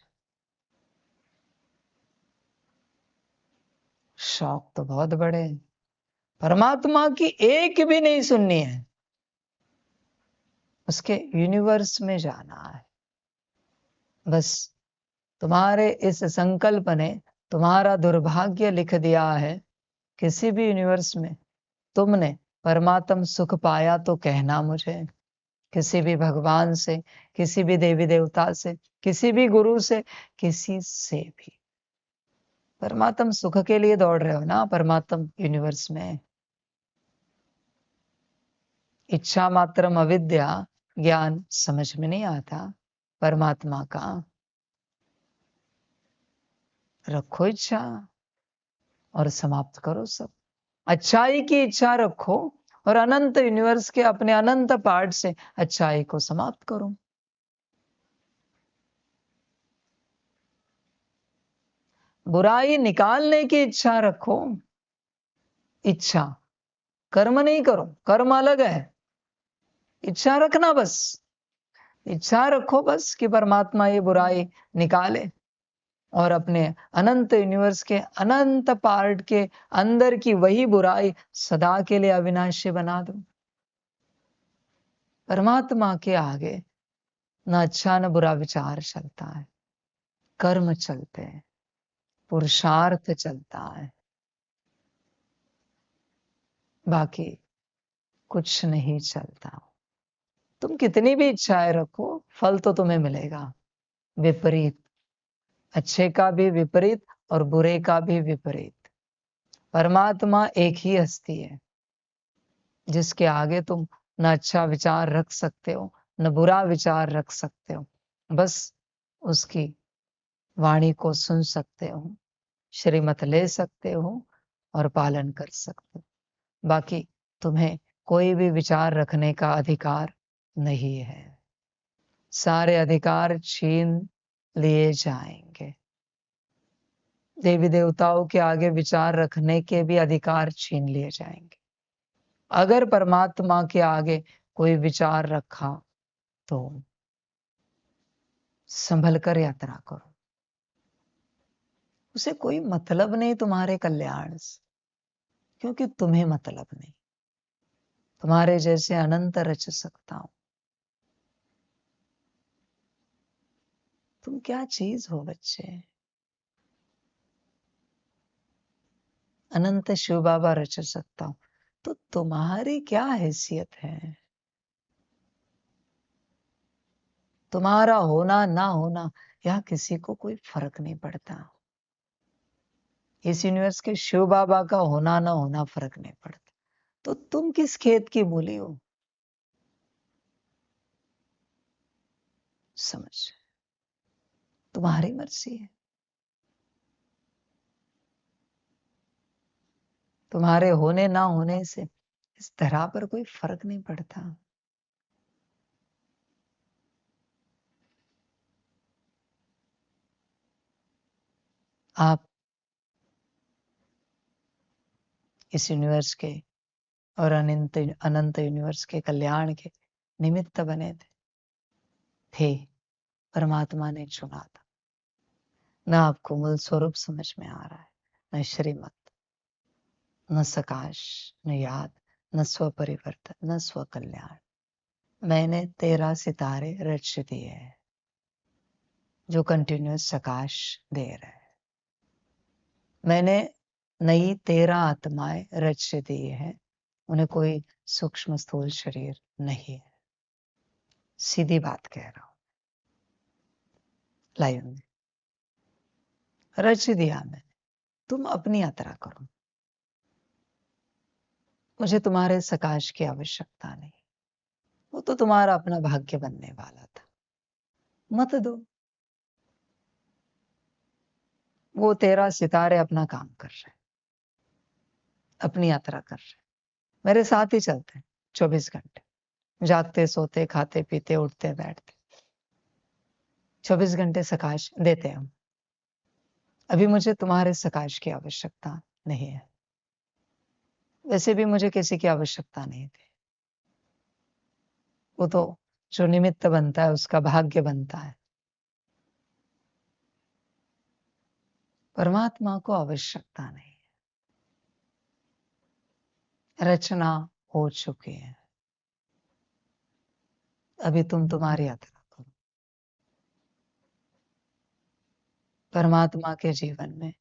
शौक तो बहुत बड़े हैं, परमात्मा की एक भी नहीं सुननी है, उसके यूनिवर्स में जाना है। बस तुम्हारे इस संकल्प ने तुम्हारा दुर्भाग्य लिख दिया है। किसी भी यूनिवर्स में तुमने परमात्म सुख पाया तो कहना मुझे। किसी भी भगवान से, किसी भी देवी देवता से, किसी भी गुरु से, किसी से भी परमात्म सुख के लिए दौड़ रहे हो ना, परमात्म यूनिवर्स में। इच्छा मात्रम अविद्या, ज्ञान समझ में नहीं आता परमात्मा का। रखो इच्छा और समाप्त करो सब। अच्छाई की इच्छा रखो और अनंत यूनिवर्स के अपने अनंत पार्ट से अच्छाई को समाप्त करो। बुराई निकालने की इच्छा रखो। इच्छा, कर्म नहीं करो, कर्म अलग है। इच्छा रखना बस, इच्छा रखो बस कि परमात्मा ये बुराई निकाले और अपने अनंत यूनिवर्स के अनंत पार्ट के अंदर की वही बुराई सदा के लिए अविनाशी बना दो। परमात्मा के आगे न अच्छा न बुरा विचार चलता है, कर्म चलते हैं, पुरुषार्थ चलता है, बाकी कुछ नहीं चलता। तुम कितनी भी इच्छाएं रखो, फल तो तुम्हें मिलेगा विपरीत, अच्छे का भी विपरीत और बुरे का भी विपरीत। परमात्मा एक ही हस्ती है जिसके आगे तुम न अच्छा विचार रख सकते हो न बुरा विचार रख सकते हो, बस उसकी वाणी को सुन सकते हो, श्रीमत ले सकते हो और पालन कर सकते हो। बाकी तुम्हें कोई भी विचार रखने का अधिकार नहीं है। सारे अधिकार छीन लिए जाएंगे। देवी देवताओं के आगे विचार रखने के भी अधिकार छीन लिए जाएंगे। अगर परमात्मा के आगे कोई विचार रखा तो संभल कर यात्रा करो। उसे कोई मतलब नहीं तुम्हारे कल्याण से, क्योंकि तुम्हें मतलब नहीं। तुम्हारे जैसे अनंत रच सकता हूं। तुम क्या चीज हो बच्चे? अनंत शिव बाबा रच सकता हूं, तो तुम्हारी क्या हैसियत है? तुम्हारा होना ना होना यह किसी को कोई फर्क नहीं पड़ता। इस यूनिवर्स के शिव बाबा का होना ना होना फर्क नहीं पड़ता। तो तुम किस खेत की मूली हो? समझ, तुम्हारी मर्जी है। तुम्हारे होने ना होने से इस तरह पर कोई फर्क नहीं पड़ता। आप इस यूनिवर्स के और अनंत अनंत यूनिवर्स के कल्याण के निमित्त बने थे। परमात्मा ने चुना था। न आपको मूल स्वरूप समझ में आ रहा है, न श्रीमत, न सकाश, न याद, न स्व परिवर्तन, न स्व कल्याण। मैंने 13 सितारे रच दिए हैं जो कंटिन्यूस सकाश दे रहे हैं। मैंने नई 13 आत्माएं रच दी है, उन्हें कोई सूक्ष्म स्थूल शरीर नहीं है। सीधी बात कह रहा हूं, लाइव में रच दिया मैंने। तुम अपनी यात्रा करो, मुझे तुम्हारे सकाश की आवश्यकता नहीं। वो तो तुम्हारा अपना भाग्य बनने वाला था, मत दो। वो 13 सितारे अपना काम कर रहे, अपनी यात्रा कर रहे, मेरे साथ ही चलते हैं 24 घंटे, जागते सोते खाते पीते उठते बैठते, 24 घंटे सकाश देते हम। अभी मुझे तुम्हारे सकाश की आवश्यकता नहीं है, वैसे भी मुझे किसी की आवश्यकता नहीं थी। वो तो जो निमित्त बनता है उसका भाग्य बनता है। परमात्मा को आवश्यकता नहीं है, रचना हो चुकी है। अभी तुम तुम्हारी यात्रा करो। परमात्मा के जीवन में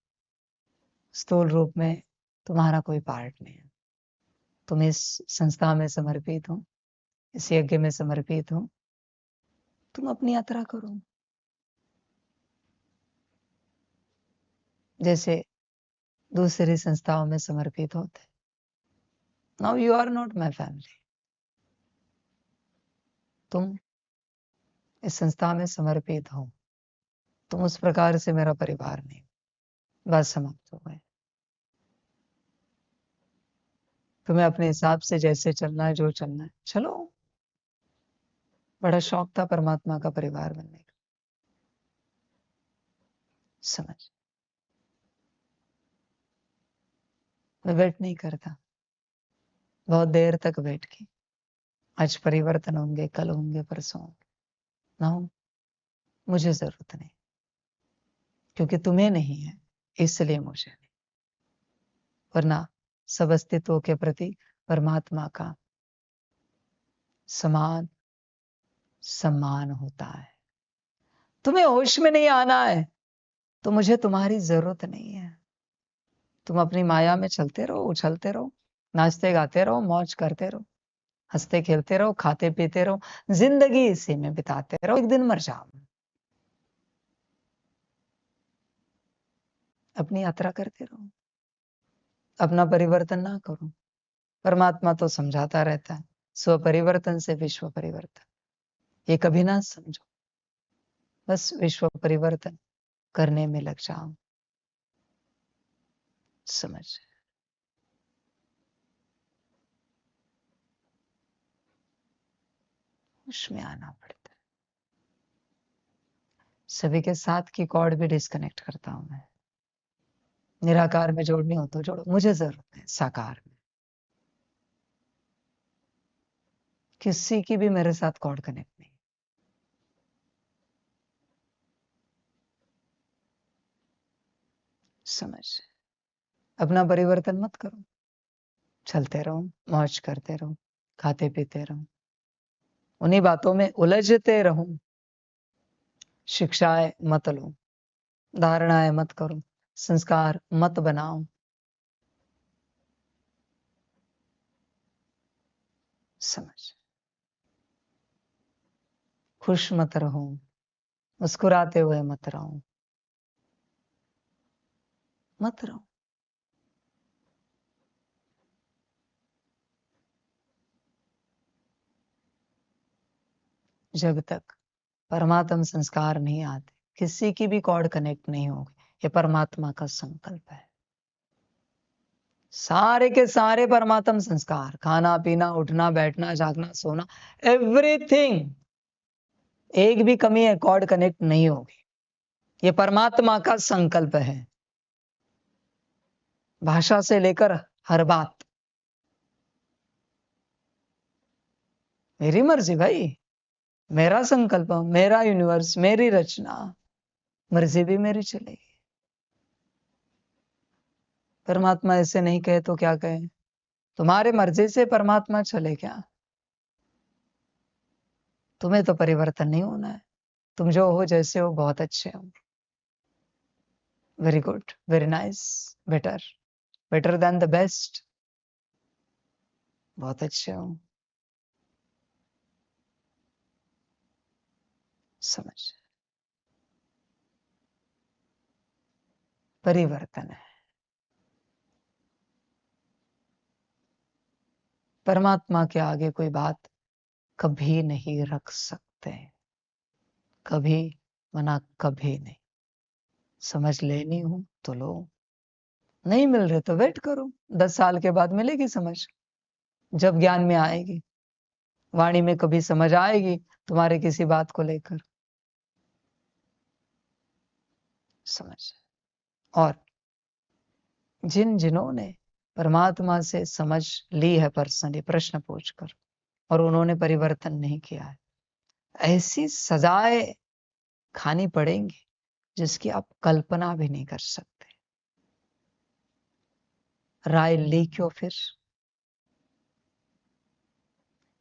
स्थूल रूप में तुम्हारा कोई पार्ट नहीं है। तुम इस संस्था में समर्पित हो, इस यज्ञ में समर्पित हो, तुम अपनी यात्रा करो। जैसे दूसरी संस्थाओं में समर्पित होते। Now you are not my family. तुम इस संस्था में समर्पित हो, तुम उस प्रकार से मेरा परिवार नहीं। बस समाप्त हो गए। तुम्हें अपने हिसाब से जैसे चलना है, जो चलना है चलो। बड़ा शौक था परमात्मा का परिवार बनने का, समझ। मैं वेट नहीं करता बहुत देर तक वेट की। आज परिवर्तन होंगे, कल होंगे, परसों होंगे, ना हो, मुझे जरूरत नहीं, क्योंकि तुम्हें नहीं है इसलिए मुझे नहीं। वरना सब अस्तित्वों के प्रति परमात्मा का समान सम्मान होता है। तुम्हें होश में नहीं आना है तो मुझे तुम्हारी जरूरत नहीं है। तुम अपनी माया में चलते रहो, उछलते रहो, नाचते गाते रहो, मौज करते रहो, हंसते खेलते रहो, खाते पीते रहो, जिंदगी इसी में बिताते रहो, एक दिन मर जाओ। अपनी यात्रा करते रहो, अपना परिवर्तन ना करो। परमात्मा तो समझाता रहता है, स्व परिवर्तन से विश्व परिवर्तन, ये कभी ना समझो, बस विश्व परिवर्तन करने में लग जाओ। समझ, उसमें आना पड़ता है। सभी के साथ की कॉर्ड भी डिस्कनेक्ट करता हूं मैं। निराकार में जोड़नी हो तो जोड़ो, मुझे जरूरत है साकार में। किसी की भी मेरे साथ कॉर्ड कनेक्ट नहीं। समझ, अपना परिवर्तन मत करो, चलते रहो, मौज करते रहो, खाते पीते रहो, उन्हीं बातों में उलझते रहो। शिक्षाएं मत लो, धारणाएं मत करो, संस्कार मत बनाओ। समझ, खुश मत रहो, मुस्कुराते हुए मत रहो, मत रहो। जब तक परमात्म संस्कार नहीं आते, किसी की भी कॉर्ड कनेक्ट नहीं होगी। ये परमात्मा का संकल्प है। सारे के सारे परमात्म संस्कार, खाना पीना, उठना बैठना, जागना सोना, एवरीथिंग, एक भी कमी है कॉर्ड कनेक्ट नहीं होगी। ये परमात्मा का संकल्प है। भाषा से लेकर हर बात मेरी मर्जी भाई, मेरा संकल्प, मेरा यूनिवर्स, मेरी रचना, मर्जी भी मेरी चलेगी। परमात्मा ऐसे नहीं कहे तो क्या कहे? तुम्हारे मर्जी से परमात्मा चले क्या? तुम्हें तो परिवर्तन नहीं होना है। तुम जो हो, जैसे हो, बहुत अच्छे हो। Very good, very nice, better, better than the best. बहुत अच्छे हो। समझ, परिवर्तन है। परमात्मा के आगे कोई बात कभी नहीं रख सकते, कभी मना कभी नहीं। समझ लेनी हो तो लो, नहीं मिल रहे तो वेट करो, 10 साल के बाद मिलेगी समझ। जब ज्ञान में आएगी, वाणी में कभी समझ आएगी तुम्हारे किसी बात को लेकर। समझ, और जिन्होंने परमात्मा से समझ ली है पर्सनली प्रश्न पूछकर, और उन्होंने परिवर्तन नहीं किया है, ऐसी सजाएं खानी पड़ेंगी जिसकी आप कल्पना भी नहीं कर सकते। राय ली क्यों फिर?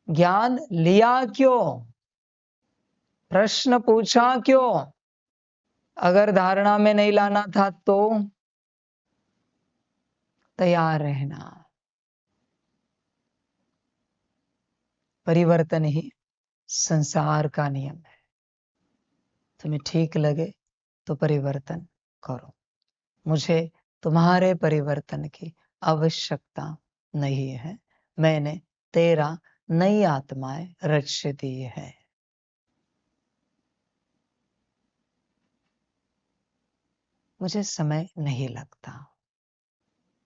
ज्ञान लिया क्यों? प्रश्न पूछा क्यों? अगर धारणा में नहीं लाना था तो तैयार रहना। परिवर्तन ही संसार का नियम है। तुम्हें ठीक लगे तो परिवर्तन करो। मुझे तुम्हारे परिवर्तन की आवश्यकता नहीं है। मैंने तेरा नई आत्माएं रच दी है। मुझे समय नहीं लगता।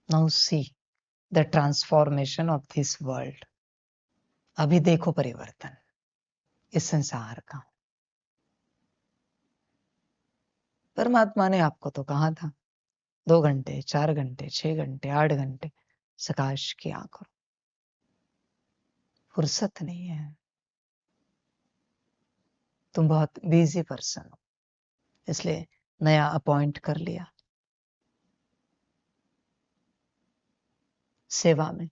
Now see the transformation of this world. अभी देखो परिवर्तन इस संसार का। परमात्मा ने आपको तो कहा था 2 घंटे, 4 घंटे, 6 घंटे, 8 घंटे, सकाश किया करो। फुर्सत नहीं है, तुम बहुत बिजी पर्सन हो, इसलिए नया अपॉइंट कर लिया सेवा में।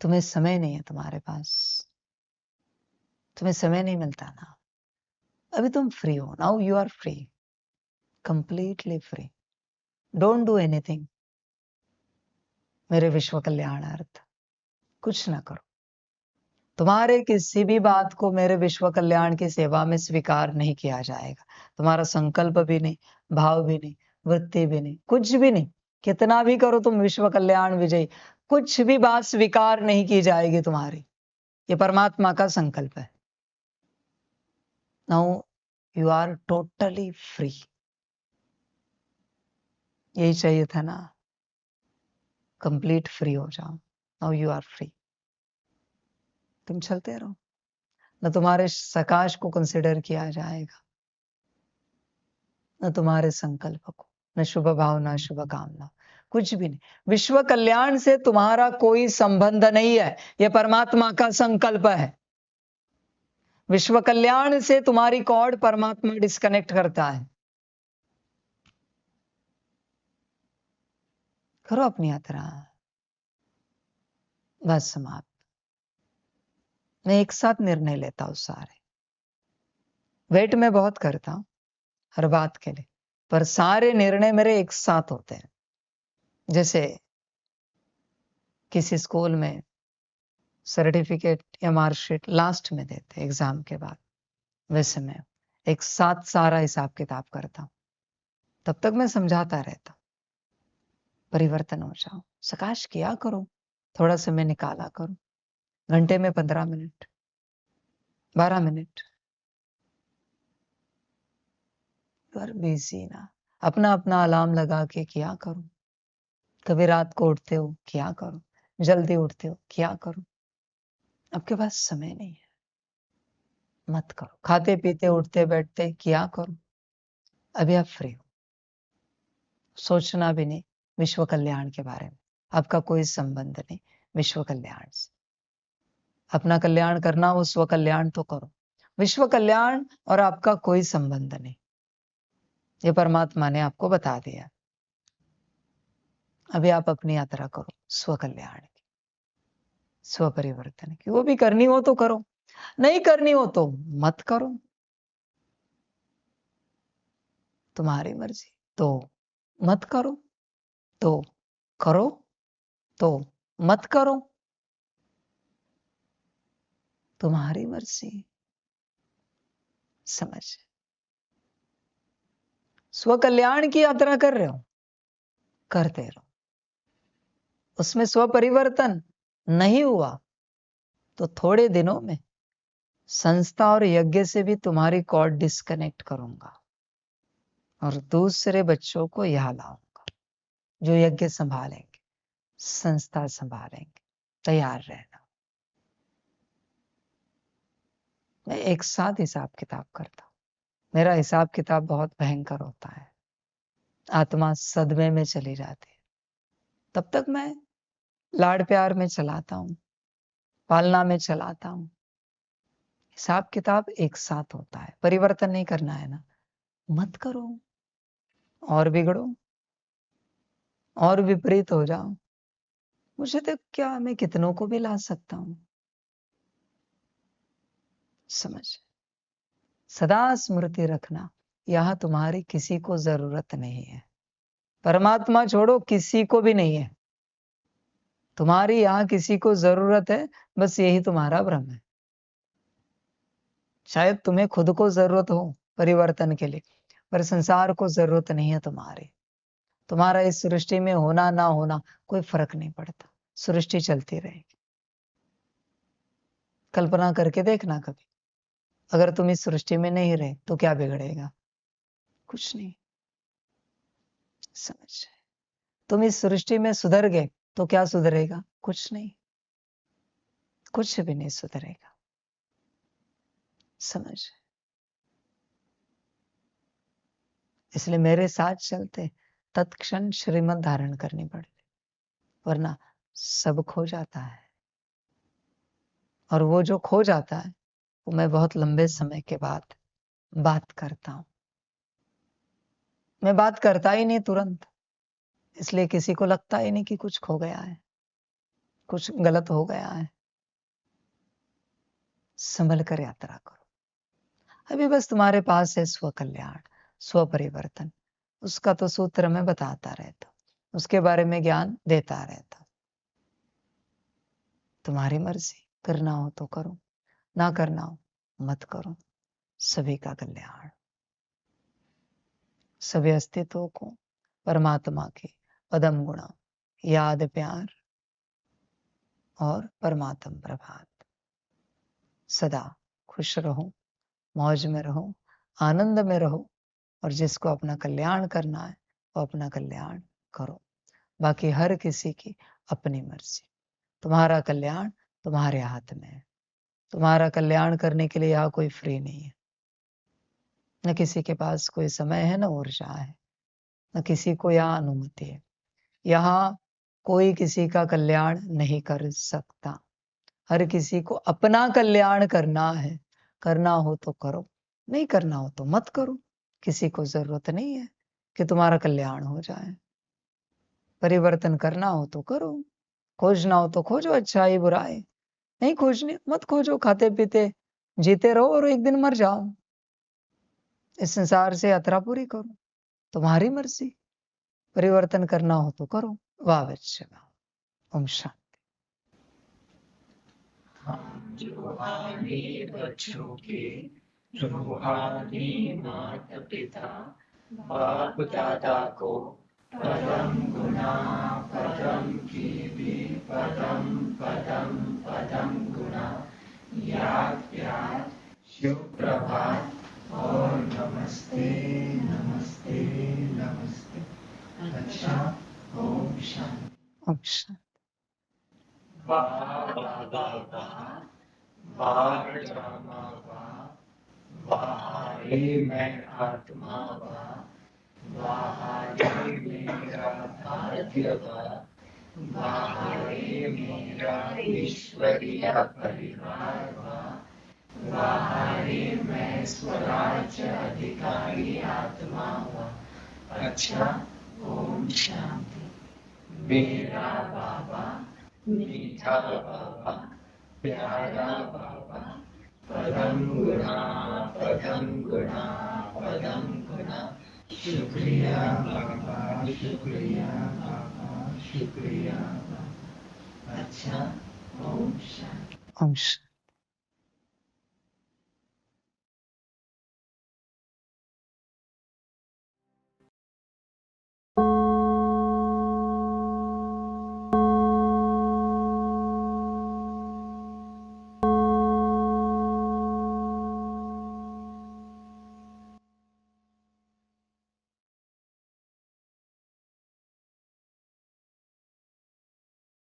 तुम्हें समय नहीं है, तुम्हारे पास तुम्हें समय नहीं मिलता ना। अभी तुम फ्री हो, now you are free, completely free. Don't do anything मेरे विश्व कल्याणार्थ, कुछ ना करो। तुम्हारे किसी भी बात को मेरे विश्व कल्याण की सेवा में स्वीकार नहीं किया जाएगा। तुम्हारा संकल्प भी नहीं, भाव भी नहीं, वृत्ति भी नहीं, कुछ भी नहीं। कितना भी करो तुम विश्व कल्याण विजयी, कुछ भी बात स्वीकार नहीं की जाएगी तुम्हारी। ये परमात्मा का संकल्प है। Now you are totally free. यही चाहिए था ना, कंप्लीट फ्री हो जाओ। Now you are free. तुम चलते रहो, न तुम्हारे सकाश को कंसिडर किया जाएगा, न तुम्हारे संकल्प को, न शुभ भावना शुभ कामना, कुछ भी नहीं। विश्व कल्याण से तुम्हारा कोई संबंध नहीं है, यह परमात्मा का संकल्प है। विश्व कल्याण से तुम्हारी कॉर्ड परमात्मा डिस्कनेक्ट करता है। करो अपनी यात्रा, बस समाप्त। मैं एक साथ निर्णय लेता हूं सारे। वेट मैं बहुत करता हूं हर बात के लिए, पर सारे निर्णय मेरे एक साथ होते हैं। जैसे किसी स्कूल में सर्टिफिकेट या मार्कशीट लास्ट में देते एग्जाम के बाद, वैसे मैं एक साथ सारा हिसाब किताब करता हूं। तब तक मैं समझाता रहता हूं, परिवर्तन हो जाओ, सकाश किया करो, थोड़ा समय निकाला करो, घंटे में 15 मिनट, 12 मिनट। पर बिजी ना, अपना अपना अलार्म लगा के किया करो। कभी रात को उठते हो, किया करो। जल्दी उठते हो, किया करो। आपके पास समय नहीं है, मत करो। खाते पीते उठते बैठते किया करो। अभी आप फ्री हो, सोचना भी नहीं विश्व कल्याण के बारे में। आपका कोई संबंध नहीं विश्व कल्याण से। अपना कल्याण करना हो, स्व कल्याण तो करो। विश्व कल्याण और आपका कोई संबंध नहीं, ये परमात्मा ने आपको बता दिया। अभी आप अपनी यात्रा करो स्व कल्याण की, स्व परिवर्तन की। वो भी करनी हो तो करो, नहीं करनी हो तो मत करो, तुम्हारी मर्जी। तो मत करो, तो करो, तो मत करो, तुम्हारी मर्जी। समझ? स्व कल्याण की यात्रा कर रहे हो, करते रहो। उसमें स्व परिवर्तन नहीं हुआ तो थोड़े दिनों में संस्था और यज्ञ से भी तुम्हारी कॉर्ड डिस्कनेक्ट करूंगा और दूसरे बच्चों को यहाँ लाऊंगा जो यज्ञ संभालेंगे, संस्था संभालेंगे। तैयार रहना। मैं एक साथ हिसाब किताब करता हूं। मेरा हिसाब किताब बहुत भयंकर होता है। आत्मा सदमे में चली जाती है, तब तक मैं लाड प्यार में चलाता हूं, पालना में चलाता हूं। हिसाब किताब एक साथ होता है। परिवर्तन नहीं करना है ना, मत करो और बिगड़ो और विपरीत हो जाओ। मुझे तो क्या, मैं कितनों को भी ला सकता हूं। समझ? सदा स्मृति रखना, यहां तुम्हारी किसी को जरूरत नहीं है। परमात्मा छोड़ो, किसी को भी नहीं है। तुम्हारी यहां किसी को जरूरत है, बस यही तुम्हारा भ्रम है। शायद तुम्हें खुद को जरूरत हो परिवर्तन के लिए, पर संसार को जरूरत नहीं है तुम्हारी। तुम्हारा इस सृष्टि में होना ना होना कोई फर्क नहीं पड़ता, सृष्टि चलती रहेगी। कल्पना करके देखना कभी, अगर तुम इस सृष्टि में नहीं रहे तो क्या बिगड़ेगा? कुछ नहीं। समझ? तुम इस सृष्टि में सुधर गए तो क्या सुधरेगा? कुछ नहीं, कुछ भी नहीं सुधरेगा। समझ? इसलिए मेरे साथ चलते तत्क्षण श्रीमत धारण करनी पड़ती। वरना सब खो जाता है। और वो जो खो जाता है वो मैं बहुत लंबे समय के बाद बात करता हूँ। मैं बात करता ही नहीं तुरंत, इसलिए किसी को लगता ही नहीं कि कुछ खो गया है, कुछ गलत हो गया है। संभल कर यात्रा करो। अभी बस तुम्हारे पास है स्व कल्याण, स्व परिवर्तन। उसका तो सूत्र मैं बताता रहता हूँ, उसके बारे में ज्ञान देता रहता हूँ। तुम्हारी मर्जी, करना हो तो करो, ना करना हो मत करो। सभी का कल्याण, सभी अस्तित्व को परमात्मा के पदम गुणा याद प्यार और परमात्म प्रभात। सदा खुश रहो, मौज में रहो, आनंद में रहो, और जिसको अपना कल्याण करना है वो अपना कल्याण करो। बाकी हर किसी की अपनी मर्जी। तुम्हारा कल्याण तुम्हारे हाथ में है। तुम्हारा कल्याण करने के लिए यहाँ कोई फ्री नहीं है। न किसी के पास कोई समय है, न ऊर्जा है, न किसी को यहाँ अनुमति है। यहाँ कोई किसी का कल्याण नहीं कर सकता। हर किसी को अपना कल्याण करना है। करना हो तो करो, नहीं करना हो तो मत करो। किसी को जरूरत नहीं है कि तुम्हारा कल्याण हो जाए। परिवर्तन करना हो तो करो, खोजना हो तो खोजो अच्छाई बुराई, नहीं खोजनी मत खोजो, खाते पीते जीते रहो और एक दिन मर जाओ। इस संसार से यात्रा पूरी करो, तुम्हारी मर्जी। परिवर्तन करना हो तो करो। वाह बच्चे वाह। ओम शांति। हम रूहानी बच्चों के रूहानी माता पिता बाप दादा को पदम गुना पदम की भी पदम पदम पदम गुना याद प्यार शुभ प्रभात और नमस्ते नमस्ते नमस्ते। अच्छा, ओम शांति। ओम शांति। वाह वाह वाह वाह रामा वाह रे मैं आत्मा वाह रे मेरा भाग्य वाह रे मेरा ईश्वरीय परिवार वाह रे मैं स्वराज्य अधिकारी आत्मा अच्छा, ओम शांति। मेरा बाबा मीठा बाबा प्यारा बाबा पदम गुना पदम गुना पदम गुना। शुक्रिया बाबा शुक्रिया बाबा शुक्रिया बाबा। अच्छा, ओम शांति। ओम शांति।